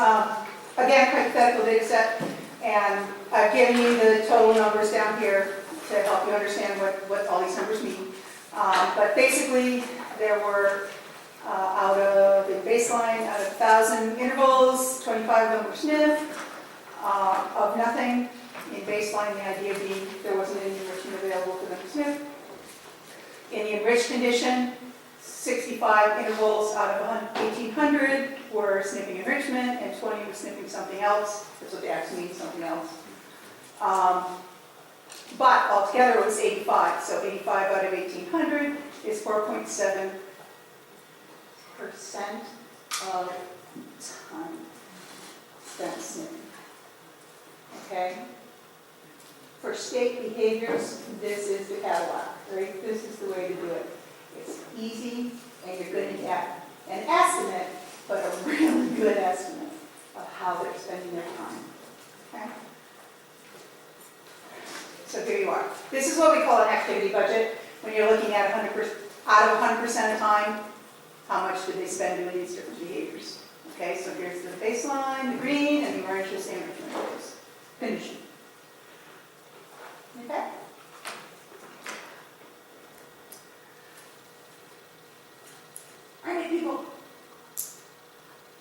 a hypothetical data set, and I've given you the total numbers down here to help you understand what all these numbers mean. But basically, there were, out of the baseline, out of 1,000 intervals, 25 of them were sniff, of nothing. In baseline, the idea being there wasn't any enrichment available for them to sniff. In the enriched condition, 65 intervals out of 1,800 were sniffing enrichment, and 20 were sniffing something else. That's what they actually mean, something else. But altogether it was 85, so 85 out of 1,800, is 4.7% of time spent sniffing. Okay? For state behaviors, this is the Cadillac, right? This is the way to do it. It's easy, and you're going to get an estimate, but a really good estimate of how they're spending their time. Okay? So here you are. This is what we call an activity budget. When you're looking at 100%, out of 100% of time, how much did they spend doing these different behaviors? Okay, so here's the baseline, the green, and the orange is the enrichment phase. Condition. Okay? All right, people.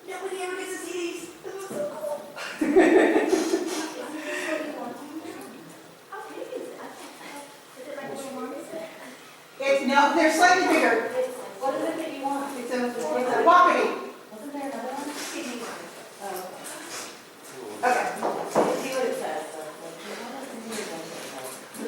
Nobody ever gets to see these. This is so cool. How big is it? Is it like a little more? No, they're slightly bigger. What is it that you want? It's a Wapiti. Wasn't there another one? Okay. See what it says.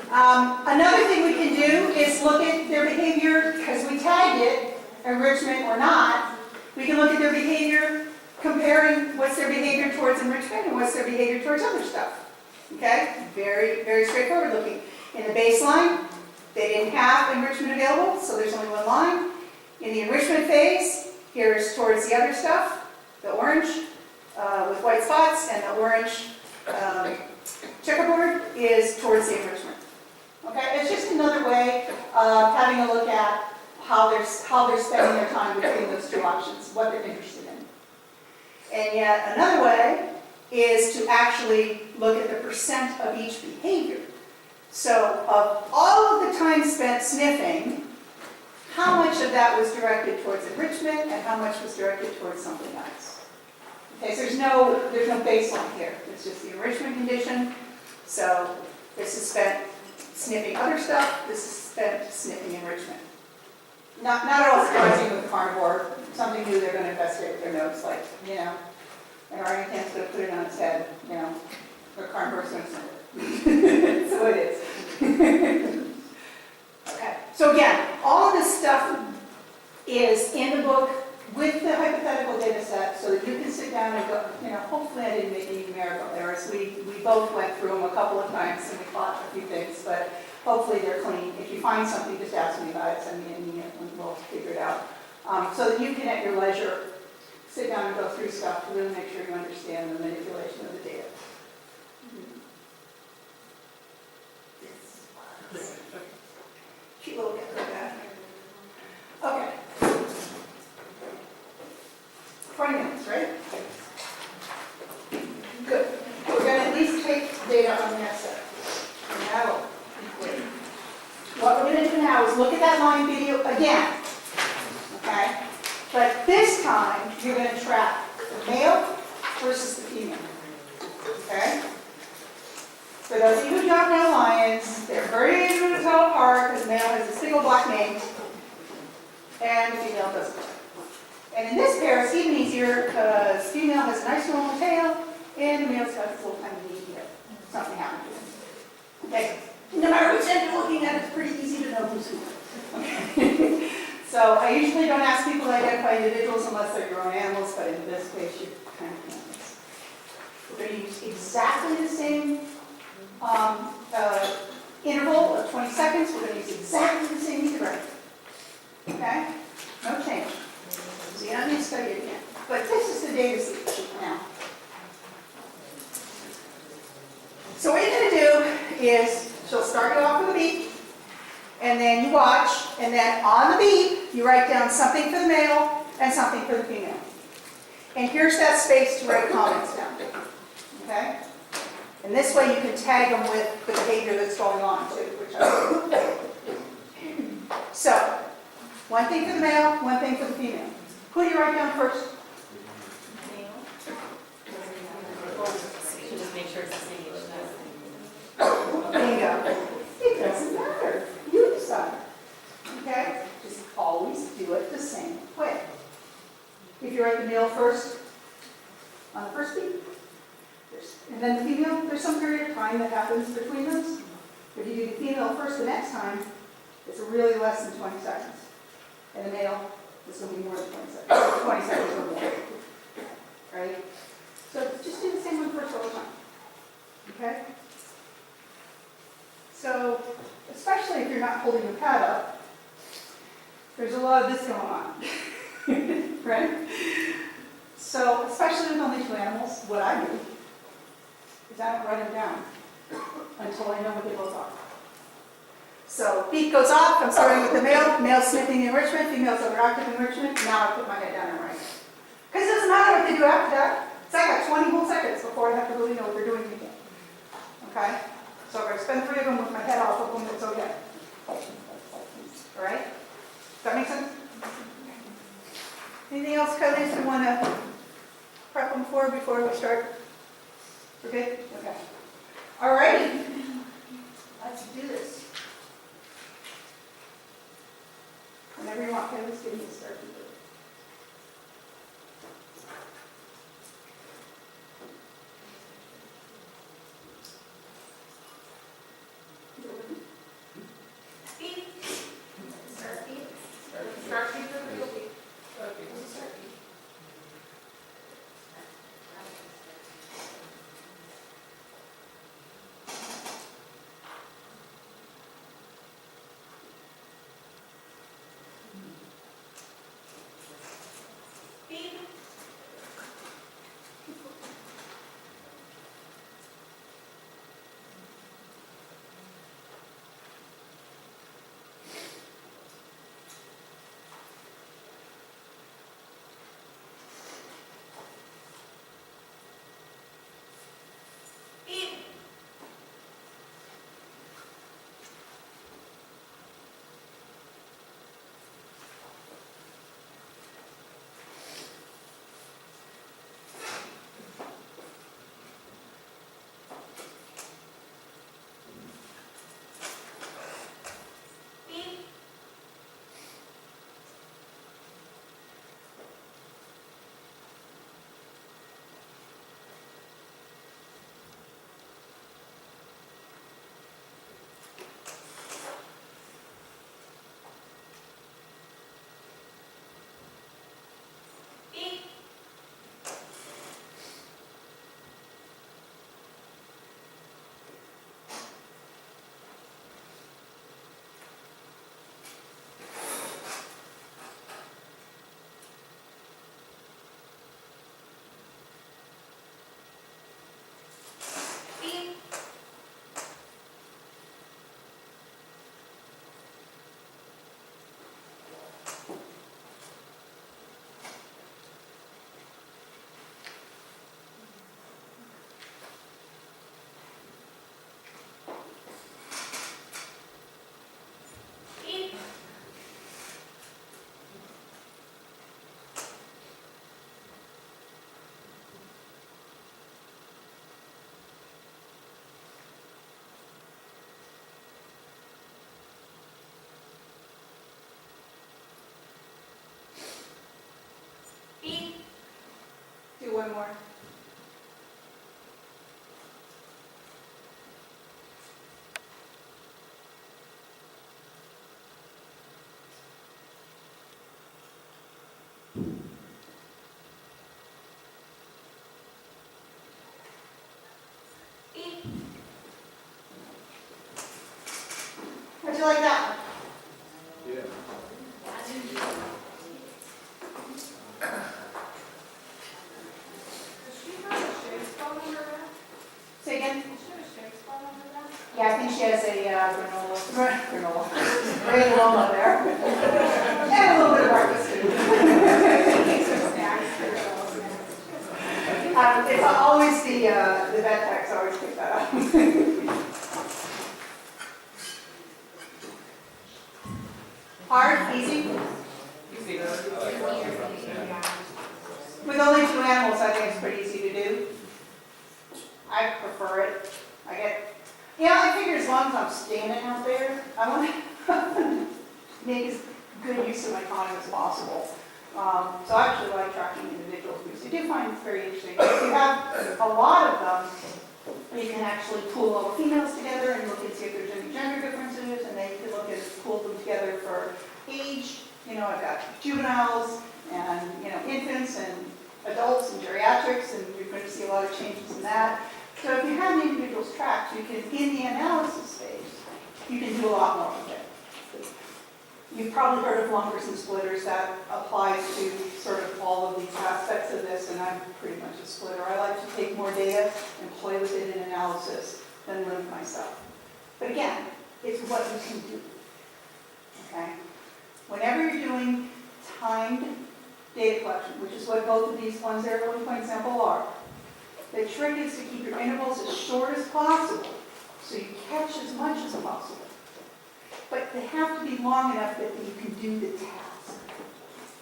Another thing we can do is look at their behavior, because we tagged it, enrichment or not. We can look at their behavior, comparing what's their behavior towards enrichment and what's their behavior towards other stuff. Okay? Very, very straightforward looking. In the baseline, they didn't have enrichment available, so there's only one line. In the enrichment phase, here's towards the other stuff, the orange with white spots, and the orange checkerboard is towards the enrichment. Okay, it's just another way of having a look at how they're spending their time between those two options, what they're interested in. And yet another way is to actually look at the percent of each behavior. So of all of the time spent sniffing, how much of that was directed towards enrichment and how much was directed towards something else? Okay, so there's no baseline here. It's just the enrichment condition. So this is spent sniffing other stuff. This is spent sniffing enrichment. Not at all surprising with carnivore. Something new they're going to investigate with their nose, like, an orangutan's going to put it on its head, or carnivore's going to sniff it. So it is. Okay. So again, all of this stuff is in the book with the hypothetical data set so that you can sit down and go, hopefully I didn't make any numerical errors. We both went through them a couple of times and we caught a few things, but hopefully they're clean. If you find something, just ask me about it, send me an email and we'll figure it out. So that you can at your leisure sit down and go through stuff to really make sure you understand the manipulation of the data. Cute little guy like that. Okay. 20 minutes, right? Good. We're going to at least take data on that set. Now, what we're going to do now is look at that line video again. Okay? But this time, you're going to track the male versus the female. Okay? For those of you who don't know lions, they're very easy to tell apart because the male has a single black mane and the female doesn't. And in this pair, it's even easier because female has a nice normal tail and the male's got this little tiny knee here. Something happened to him. Okay. No matter which end you're looking at, it's pretty easy to know who's who. Okay. So I usually don't ask people to identify individuals unless they're your own animals, but in this case, you kind of can't. We're going to use exactly the same interval of 20 seconds. We're going to use exactly the same meter. Okay? No change. So you don't need to study it again. But this is the data sheet now. So what you're going to do is she'll start you off with a beep, and then you watch, and then on the beep, you write down something for the male and something for the female. And here's that space to write comments down. Okay? And this way you can tag them with the behavior that's going on too, which I So, one thing for the male, one thing for the female. Who do you write down first? Just make sure it's the same each time. Bingo. It doesn't matter. You decide. Okay? Just always do it the same way. If you write the male first, on the first beat, and then the female, there's some period of time that happens between those. If you do the female first the next time, it's really less than 20 seconds. And a male, this will be more than 20 seconds, 20 seconds or more. Right? So just do the same one first all the time. Okay? So, especially if you're not holding your pad up, there's a lot of this going on. Right? So, especially with only two animals, what I do is I don't write them down until I know what they both are. So, beat goes off, I'm starting with the male sniffing enrichment, female's overactive enrichment, now I put my head down and write. Because it doesn't matter what they do after that. So I got 20 whole seconds before I have to really know what they're doing again. Okay? So if I spend 3 of them with my head off of them, it's okay. All right? Does that make sense? Anything else, Kylie, you want to prep them for before we start? We're good? Okay. All righty. Let's do this. Whenever you want, Kylie, just give me a start. Do one more. How'd you like that? Yeah. Say again? Yeah, I think she has a granola there. And a little bit of breakfast too. It's always the vet techs always pick that up. Hard, easy? With only two animals, I think it's pretty easy to do. I prefer it. I figure as long as I'm standing out there, I want to make as good use of my time as possible. So I actually like tracking individuals because you do find it very interesting. If you have a lot of them, you can actually pool all the females together and look and see if there's any gender differences, and then you can look at just pulled them together for age. You know, I've got juveniles and, you know, infants and adults and geriatrics, and you're going to see a lot of changes in that. So if you have the individuals tracked, you can, in the analysis phase, you can do a lot more with it. You've probably heard of lumpers and splitters. That applies to sort of all of these aspects of this, and I'm pretty much a splitter. I like to take more data and play with it in analysis than limit myself. But again, it's what you can do. Okay? Whenever you're doing timed data collection, which is what both of these 1-0 point sample are, the trick is to keep your intervals as short as possible so you catch as much as possible. But they have to be long enough that you can do the task.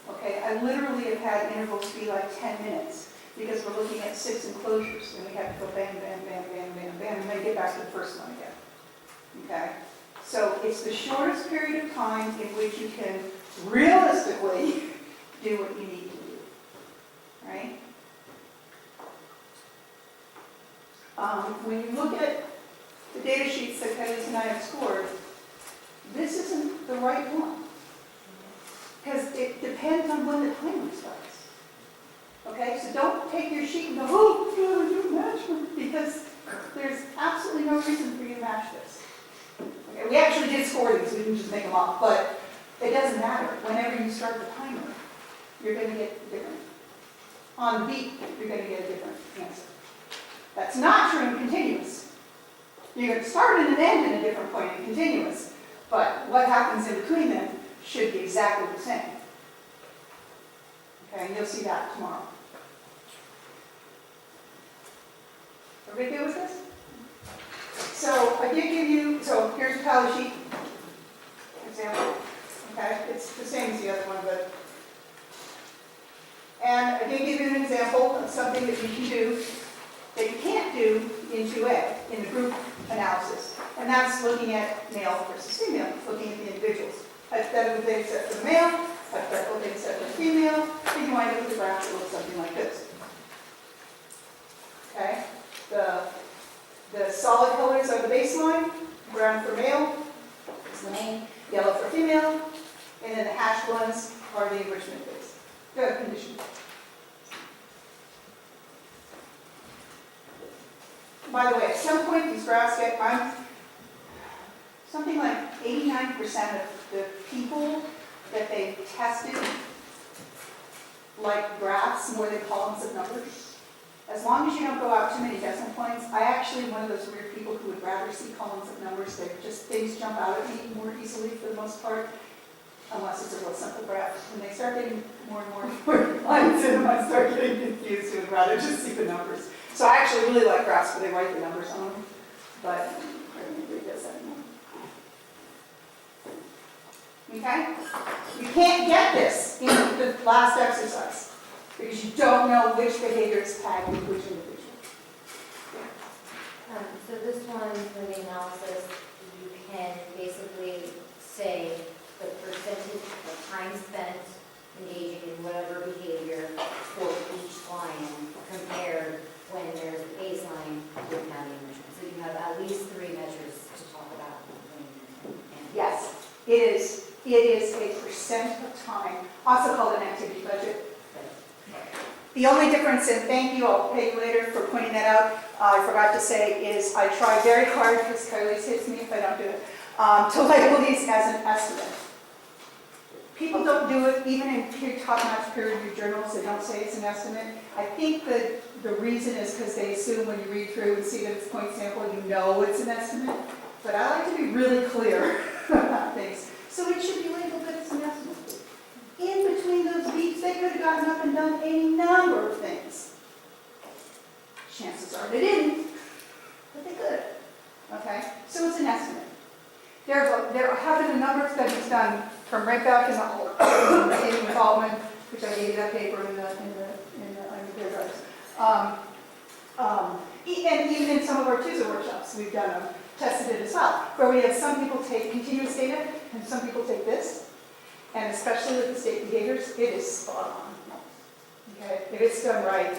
Okay, I literally have had intervals be like 10 minutes because we're looking at 6 enclosures and we have to go bam, bam, bam, bam, bam, bam, and then get back to the first one again. Okay, so it's the shortest period of time in which you can realistically do what you need to do, right? When you look at the data sheets that Kelly and I have scored, this isn't the right one. Because it depends on when the timer starts. Okay, so don't take your sheet and go, oh, God, I do match, because there's absolutely no reason for you to match this. Okay, we actually did score these, we didn't just make them up, but it doesn't matter. Whenever you start the timer, you're going to get different. On the beat, you're going to get a different answer. That's not true in continuous. You're going to start and end in a different point in continuous, but what happens in between them should be exactly the same. Okay, and you'll see that tomorrow. Everybody good with this? So I did give you, so here's a tally sheet example. Okay, it's the same as the other one, but. And I did give you an example of something that you can do that you can't do in 2A, in the group analysis. And that's looking at male versus female, looking at the individuals. Hypothetical data set for the male, hypothetical data set for the female, and you wind up with a graph that looks something like this. Okay? The solid colors are the baseline, brown for male is the main, yellow for female, and then the hashed ones are the enrichment phase. Good condition. By the way, at some point these graphs get, something like 89% of the people that they tested like graphs more than columns of numbers. As long as you don't go out too many decimal points, I actually am one of those weird people who would rather see columns of numbers. Things jump out at me more easily for the most part, unless it's a real simple graph. When they start getting more and more lines in them, I start getting confused and would rather just see the numbers. So I actually really like graphs where they write the numbers on them, but I don't think it does that anymore. Okay? You can't get this in the last exercise because you don't know which behavior is tagged with which individual. So this one, for the analysis, you can basically say the percentage of time spent engaging in whatever behavior for each client compared when there's a baseline with county enrichment. So you have at least 3 measures to talk about. Yes, it is. It is a percent of time, also called an activity budget. The only difference, and thank you, I'll pay you later for pointing that out, I forgot to say, is I try very hard, because Kylie hits me if I don't do it, to label these as an estimate. People don't do it, even in top-notch peer-reviewed journals, they don't say it's an estimate. I think that the reason is because they assume when you read through and see that it's point sample, you know it's an estimate. But I like to be really clear about things. So it should be labeled that it's an estimate. In between those beats, they could have gotten up and done any number of things. Chances are they didn't, but they could. Okay? So it's an estimate. There have been a number of studies done from right back in the beginning with Altman, which I gave that paper in the peer drives. And even in some of our TUSA workshops, we've done them, tested it as well, where we have some people take continuous data and some people take this. And especially with the state behaviors, it is spot on. Okay? If it's done right,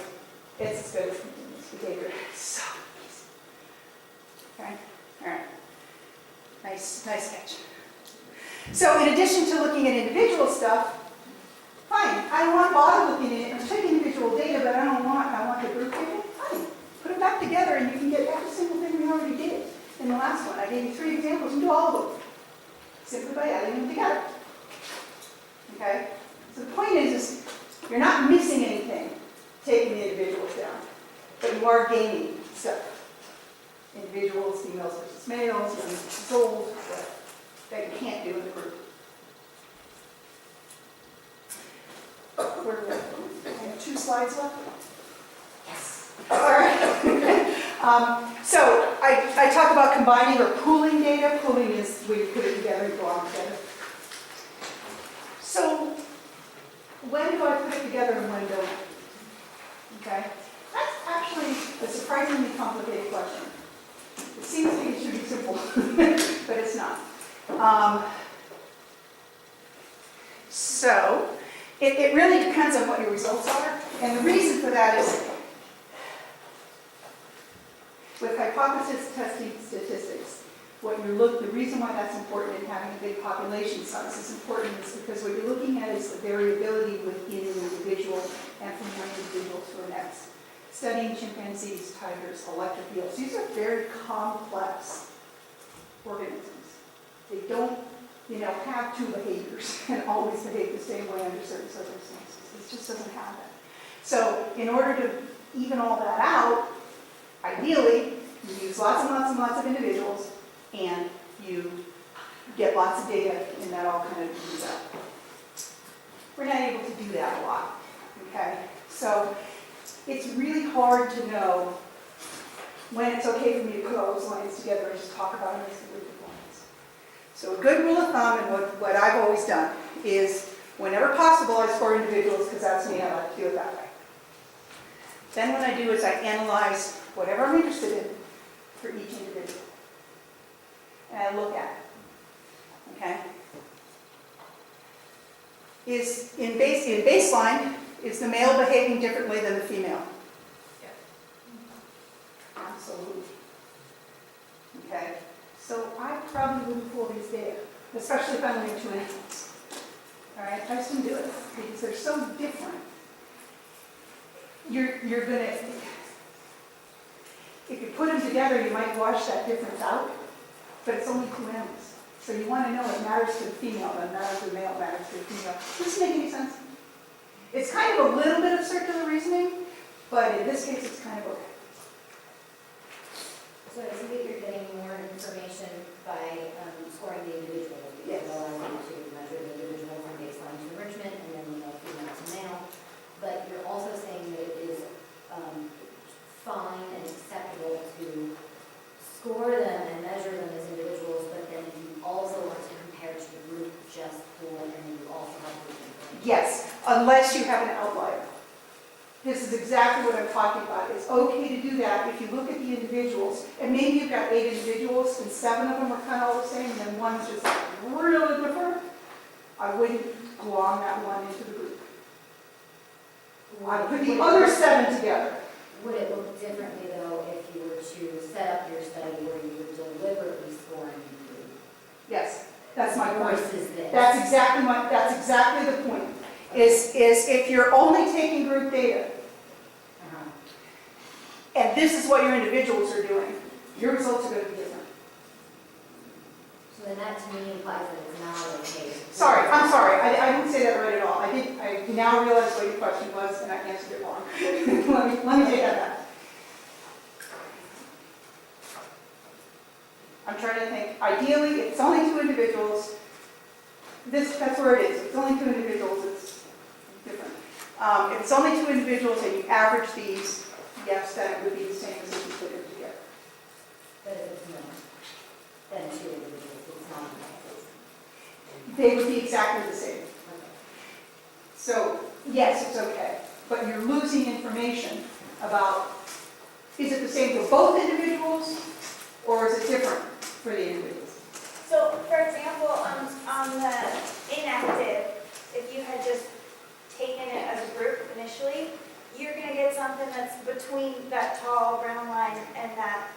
it's as good as continuous behavior. It's so easy. Okay? All right. Nice catch. So in addition to looking at individual stuff, fine, I don't want to bother looking at it, or take individual data, but I want the group data, fine. Put them back together and you can get every single thing we already did in the last one. I gave you 3 examples, you do all of them, simply by adding them together. Okay? So the point is you're not missing anything taking the individuals down, but you are gaining stuff. Individuals, females versus males, young versus old, that you can't do in the group. Where do we go? I have 2 slides left. Yes. All right. So I talk about combining or pooling data. Pooling is where you put it together and go on together. So when do I put it together and when don't I? Okay. That's actually a surprisingly complicated question. It seems like it should be simple, but it's not. So it really depends on what your results are. And the reason for that is with hypothesis testing statistics, the reason why that's important in having a big population size is important is because what you're looking at is the variability within an individual and from one individual to the next. Studying chimpanzees, tigers, electric eels, these are very complex organisms. They don't, have 2 behaviors and always behave the same way under certain circumstances. It just doesn't happen. So in order to even all that out, ideally, you use lots and lots and lots of individuals and you get lots of data and that all kind of evens out. We're not able to do that a lot, okay? So it's really hard to know when it's okay for me to put all those lines together and just talk about them as the group of lines. So a good rule of thumb, and what I've always done, is whenever possible I score individuals because that's me, I like to do it that way. Then what I do is I analyze whatever I'm interested in for each individual. And I look at it, okay? In baseline, is the male behaving differently than the female? Yeah. Absolutely. Okay? So I probably wouldn't pull these data, especially if I'm only 2 animals. All right? I just wouldn't do it because they're so different. You're going to, if you put them together, you might wash that difference out, but it's only 2 animals. So you want to know it matters to the female, and matters to the male, matters to the female. Does this make any sense? It's kind of a little bit of circular reasoning, but in this case, it's kind of okay. So I see that you're getting more information by scoring the individual. Yes. Because I wanted to measure the individual from baseline to enrichment, and then female to male. But you're also saying that it is fine and acceptable to score them and measure them as individuals, but then you also want to compare to the group just for, and then you also have group information. Yes, unless you have an outlier. This is exactly what I'm talking about. It's okay to do that if you look at the individuals, and maybe you've got 8 individuals and 7 of them are kind of all the same, and then one's just really different. I wouldn't glom that one into the group. I put the other 7 together. Would it look differently though if you were to set up your study where you were deliberately scoring the group? Yes, that's my point. Versus this? That's exactly the point. Is if you're only taking group data, and this is what your individuals are doing, your results are going to be different. So then that to me implies that it's not okay. Sorry, I'm sorry. I didn't say that right at all. I now realize what your question was, and I answered it wrong. let me take that back. I'm trying to think. Ideally, if it's only 2 individuals, that's where it is. If it's only 2 individuals, it's different. If it's only 2 individuals and you average these, yes, then it would be the same as if you put them together. But if it's more than 2 individuals, it's not okay. They would be exactly the same. Okay. So, yes, it's okay, but you're losing information about, is it the same for both individuals, or is it different for the individuals? So, for example, on the inactive, if you had just taken it as a group initially, you're going to get something that's between that tall brown line and that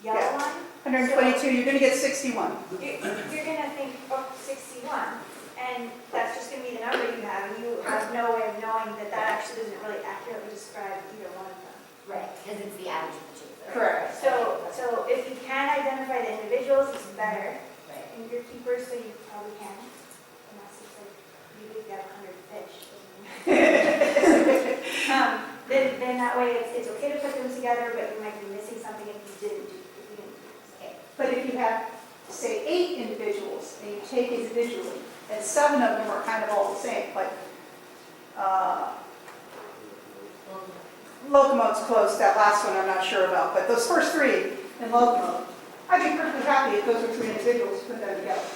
yellow Yeah. line. 122, you're gonna get 61. You're gonna think, oh, 61, and that's just gonna be the number you have, and you have no way of knowing that that actually doesn't really accurately describe either one of them. Right, because it's the average of the two. Correct. So if you can identify the individuals, it's better, Right. and your keepers, so you probably can, unless it's like, you have 100 fish. Then that way it's okay to put them together, but you might be missing something if you didn't do it. But if you have, say, 8 individuals, and you take individually, and 7 of them are kind of all the same, like, Locomote's close, that last one I'm not sure about, but those first 3 in Locomote, I'd be perfectly happy if those were 3 individuals, put them together.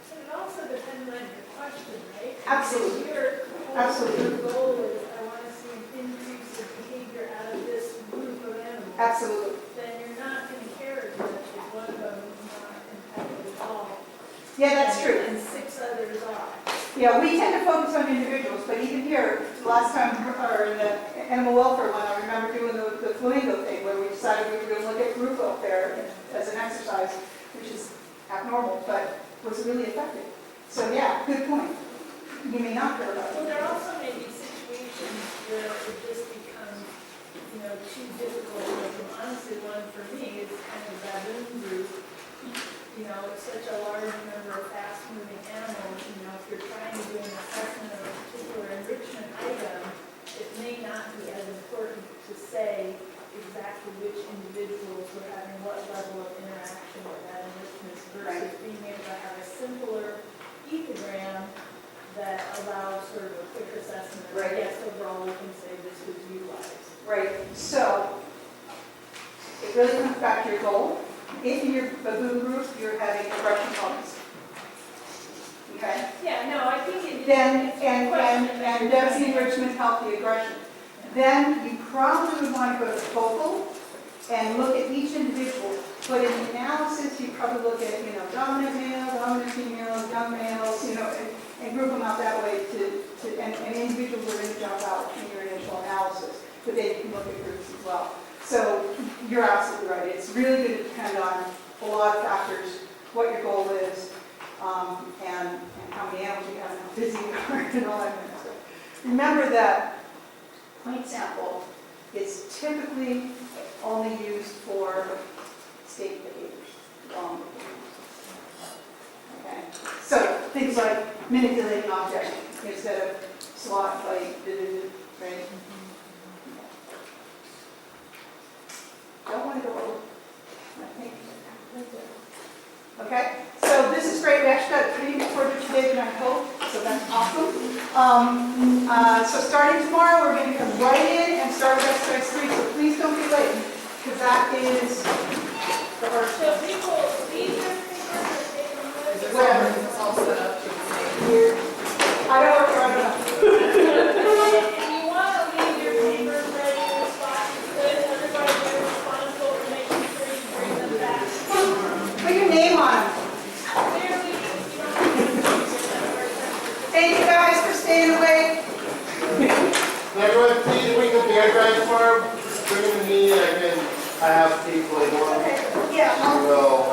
So it also depends on your question, right? Absolutely. Absolutely. Your goal is, I want to see an increase of behavior out of this group of animals. Absolutely. Then you're not going to care as much if one of them is not impacted at all. Yeah, that's true. And 6 others are. Yeah, we tend to focus on individuals, but even here, last time, or in the animal welfare one, I remember doing the flamingo thing, where we decided we were going to look at group welfare as an exercise, which is abnormal, but was really effective. So yeah, good point. You may not care about Well, it. there also may be situations where it just becomes, too difficult. Like, honestly, one for me is kind of baboon group. It's such a large number of fast-moving animals. If you're trying to do an assessment of a particular enrichment item, it may not be as important to say exactly which individuals were having what level of interaction with that enrichment versus being able to have a simpler ecogram that allows sort of a quick assessment of, Right. yes, overall we can say this was utilized. Right, so it really comes back to your goal. If in your baboon group, you're having aggression problems. Okay? Yeah, no, I think it. Then, and does the enrichment help the aggression? Then you probably would want to go to focal and look at each individual. But in the analysis, you probably look at, dominant male, dominant female, young males, and group them out that way and individuals are going to jump out in your initial analysis. But then you can look at groups as well. So you're absolutely right. It's really going to depend on a lot of factors, what your goal is, and how many animals you have, and how busy you are, and all that kind of stuff. Remember that point sample is typically only used for state behaviors. Okay? So things like manipulating objects instead of slot, like, right? Don't want to go over. Okay, so this is great. We actually got a pretty important today than I hoped, so that's awesome. So starting tomorrow, we're going to come right in and start with exercise 3. So please don't be late, because that is the first. So people, these are papers that they Whatever. It's all set up. Here. I don't know. If you want to leave your papers ready in the spot, good, everybody be responsible for making sure you bring them back. Put your name on it. Clearly, you don't have to do that. Thank you guys for staying awake. Everyone, please bring the bear drive tomorrow. Bring them to me, and I have people in one. Okay, yeah. We will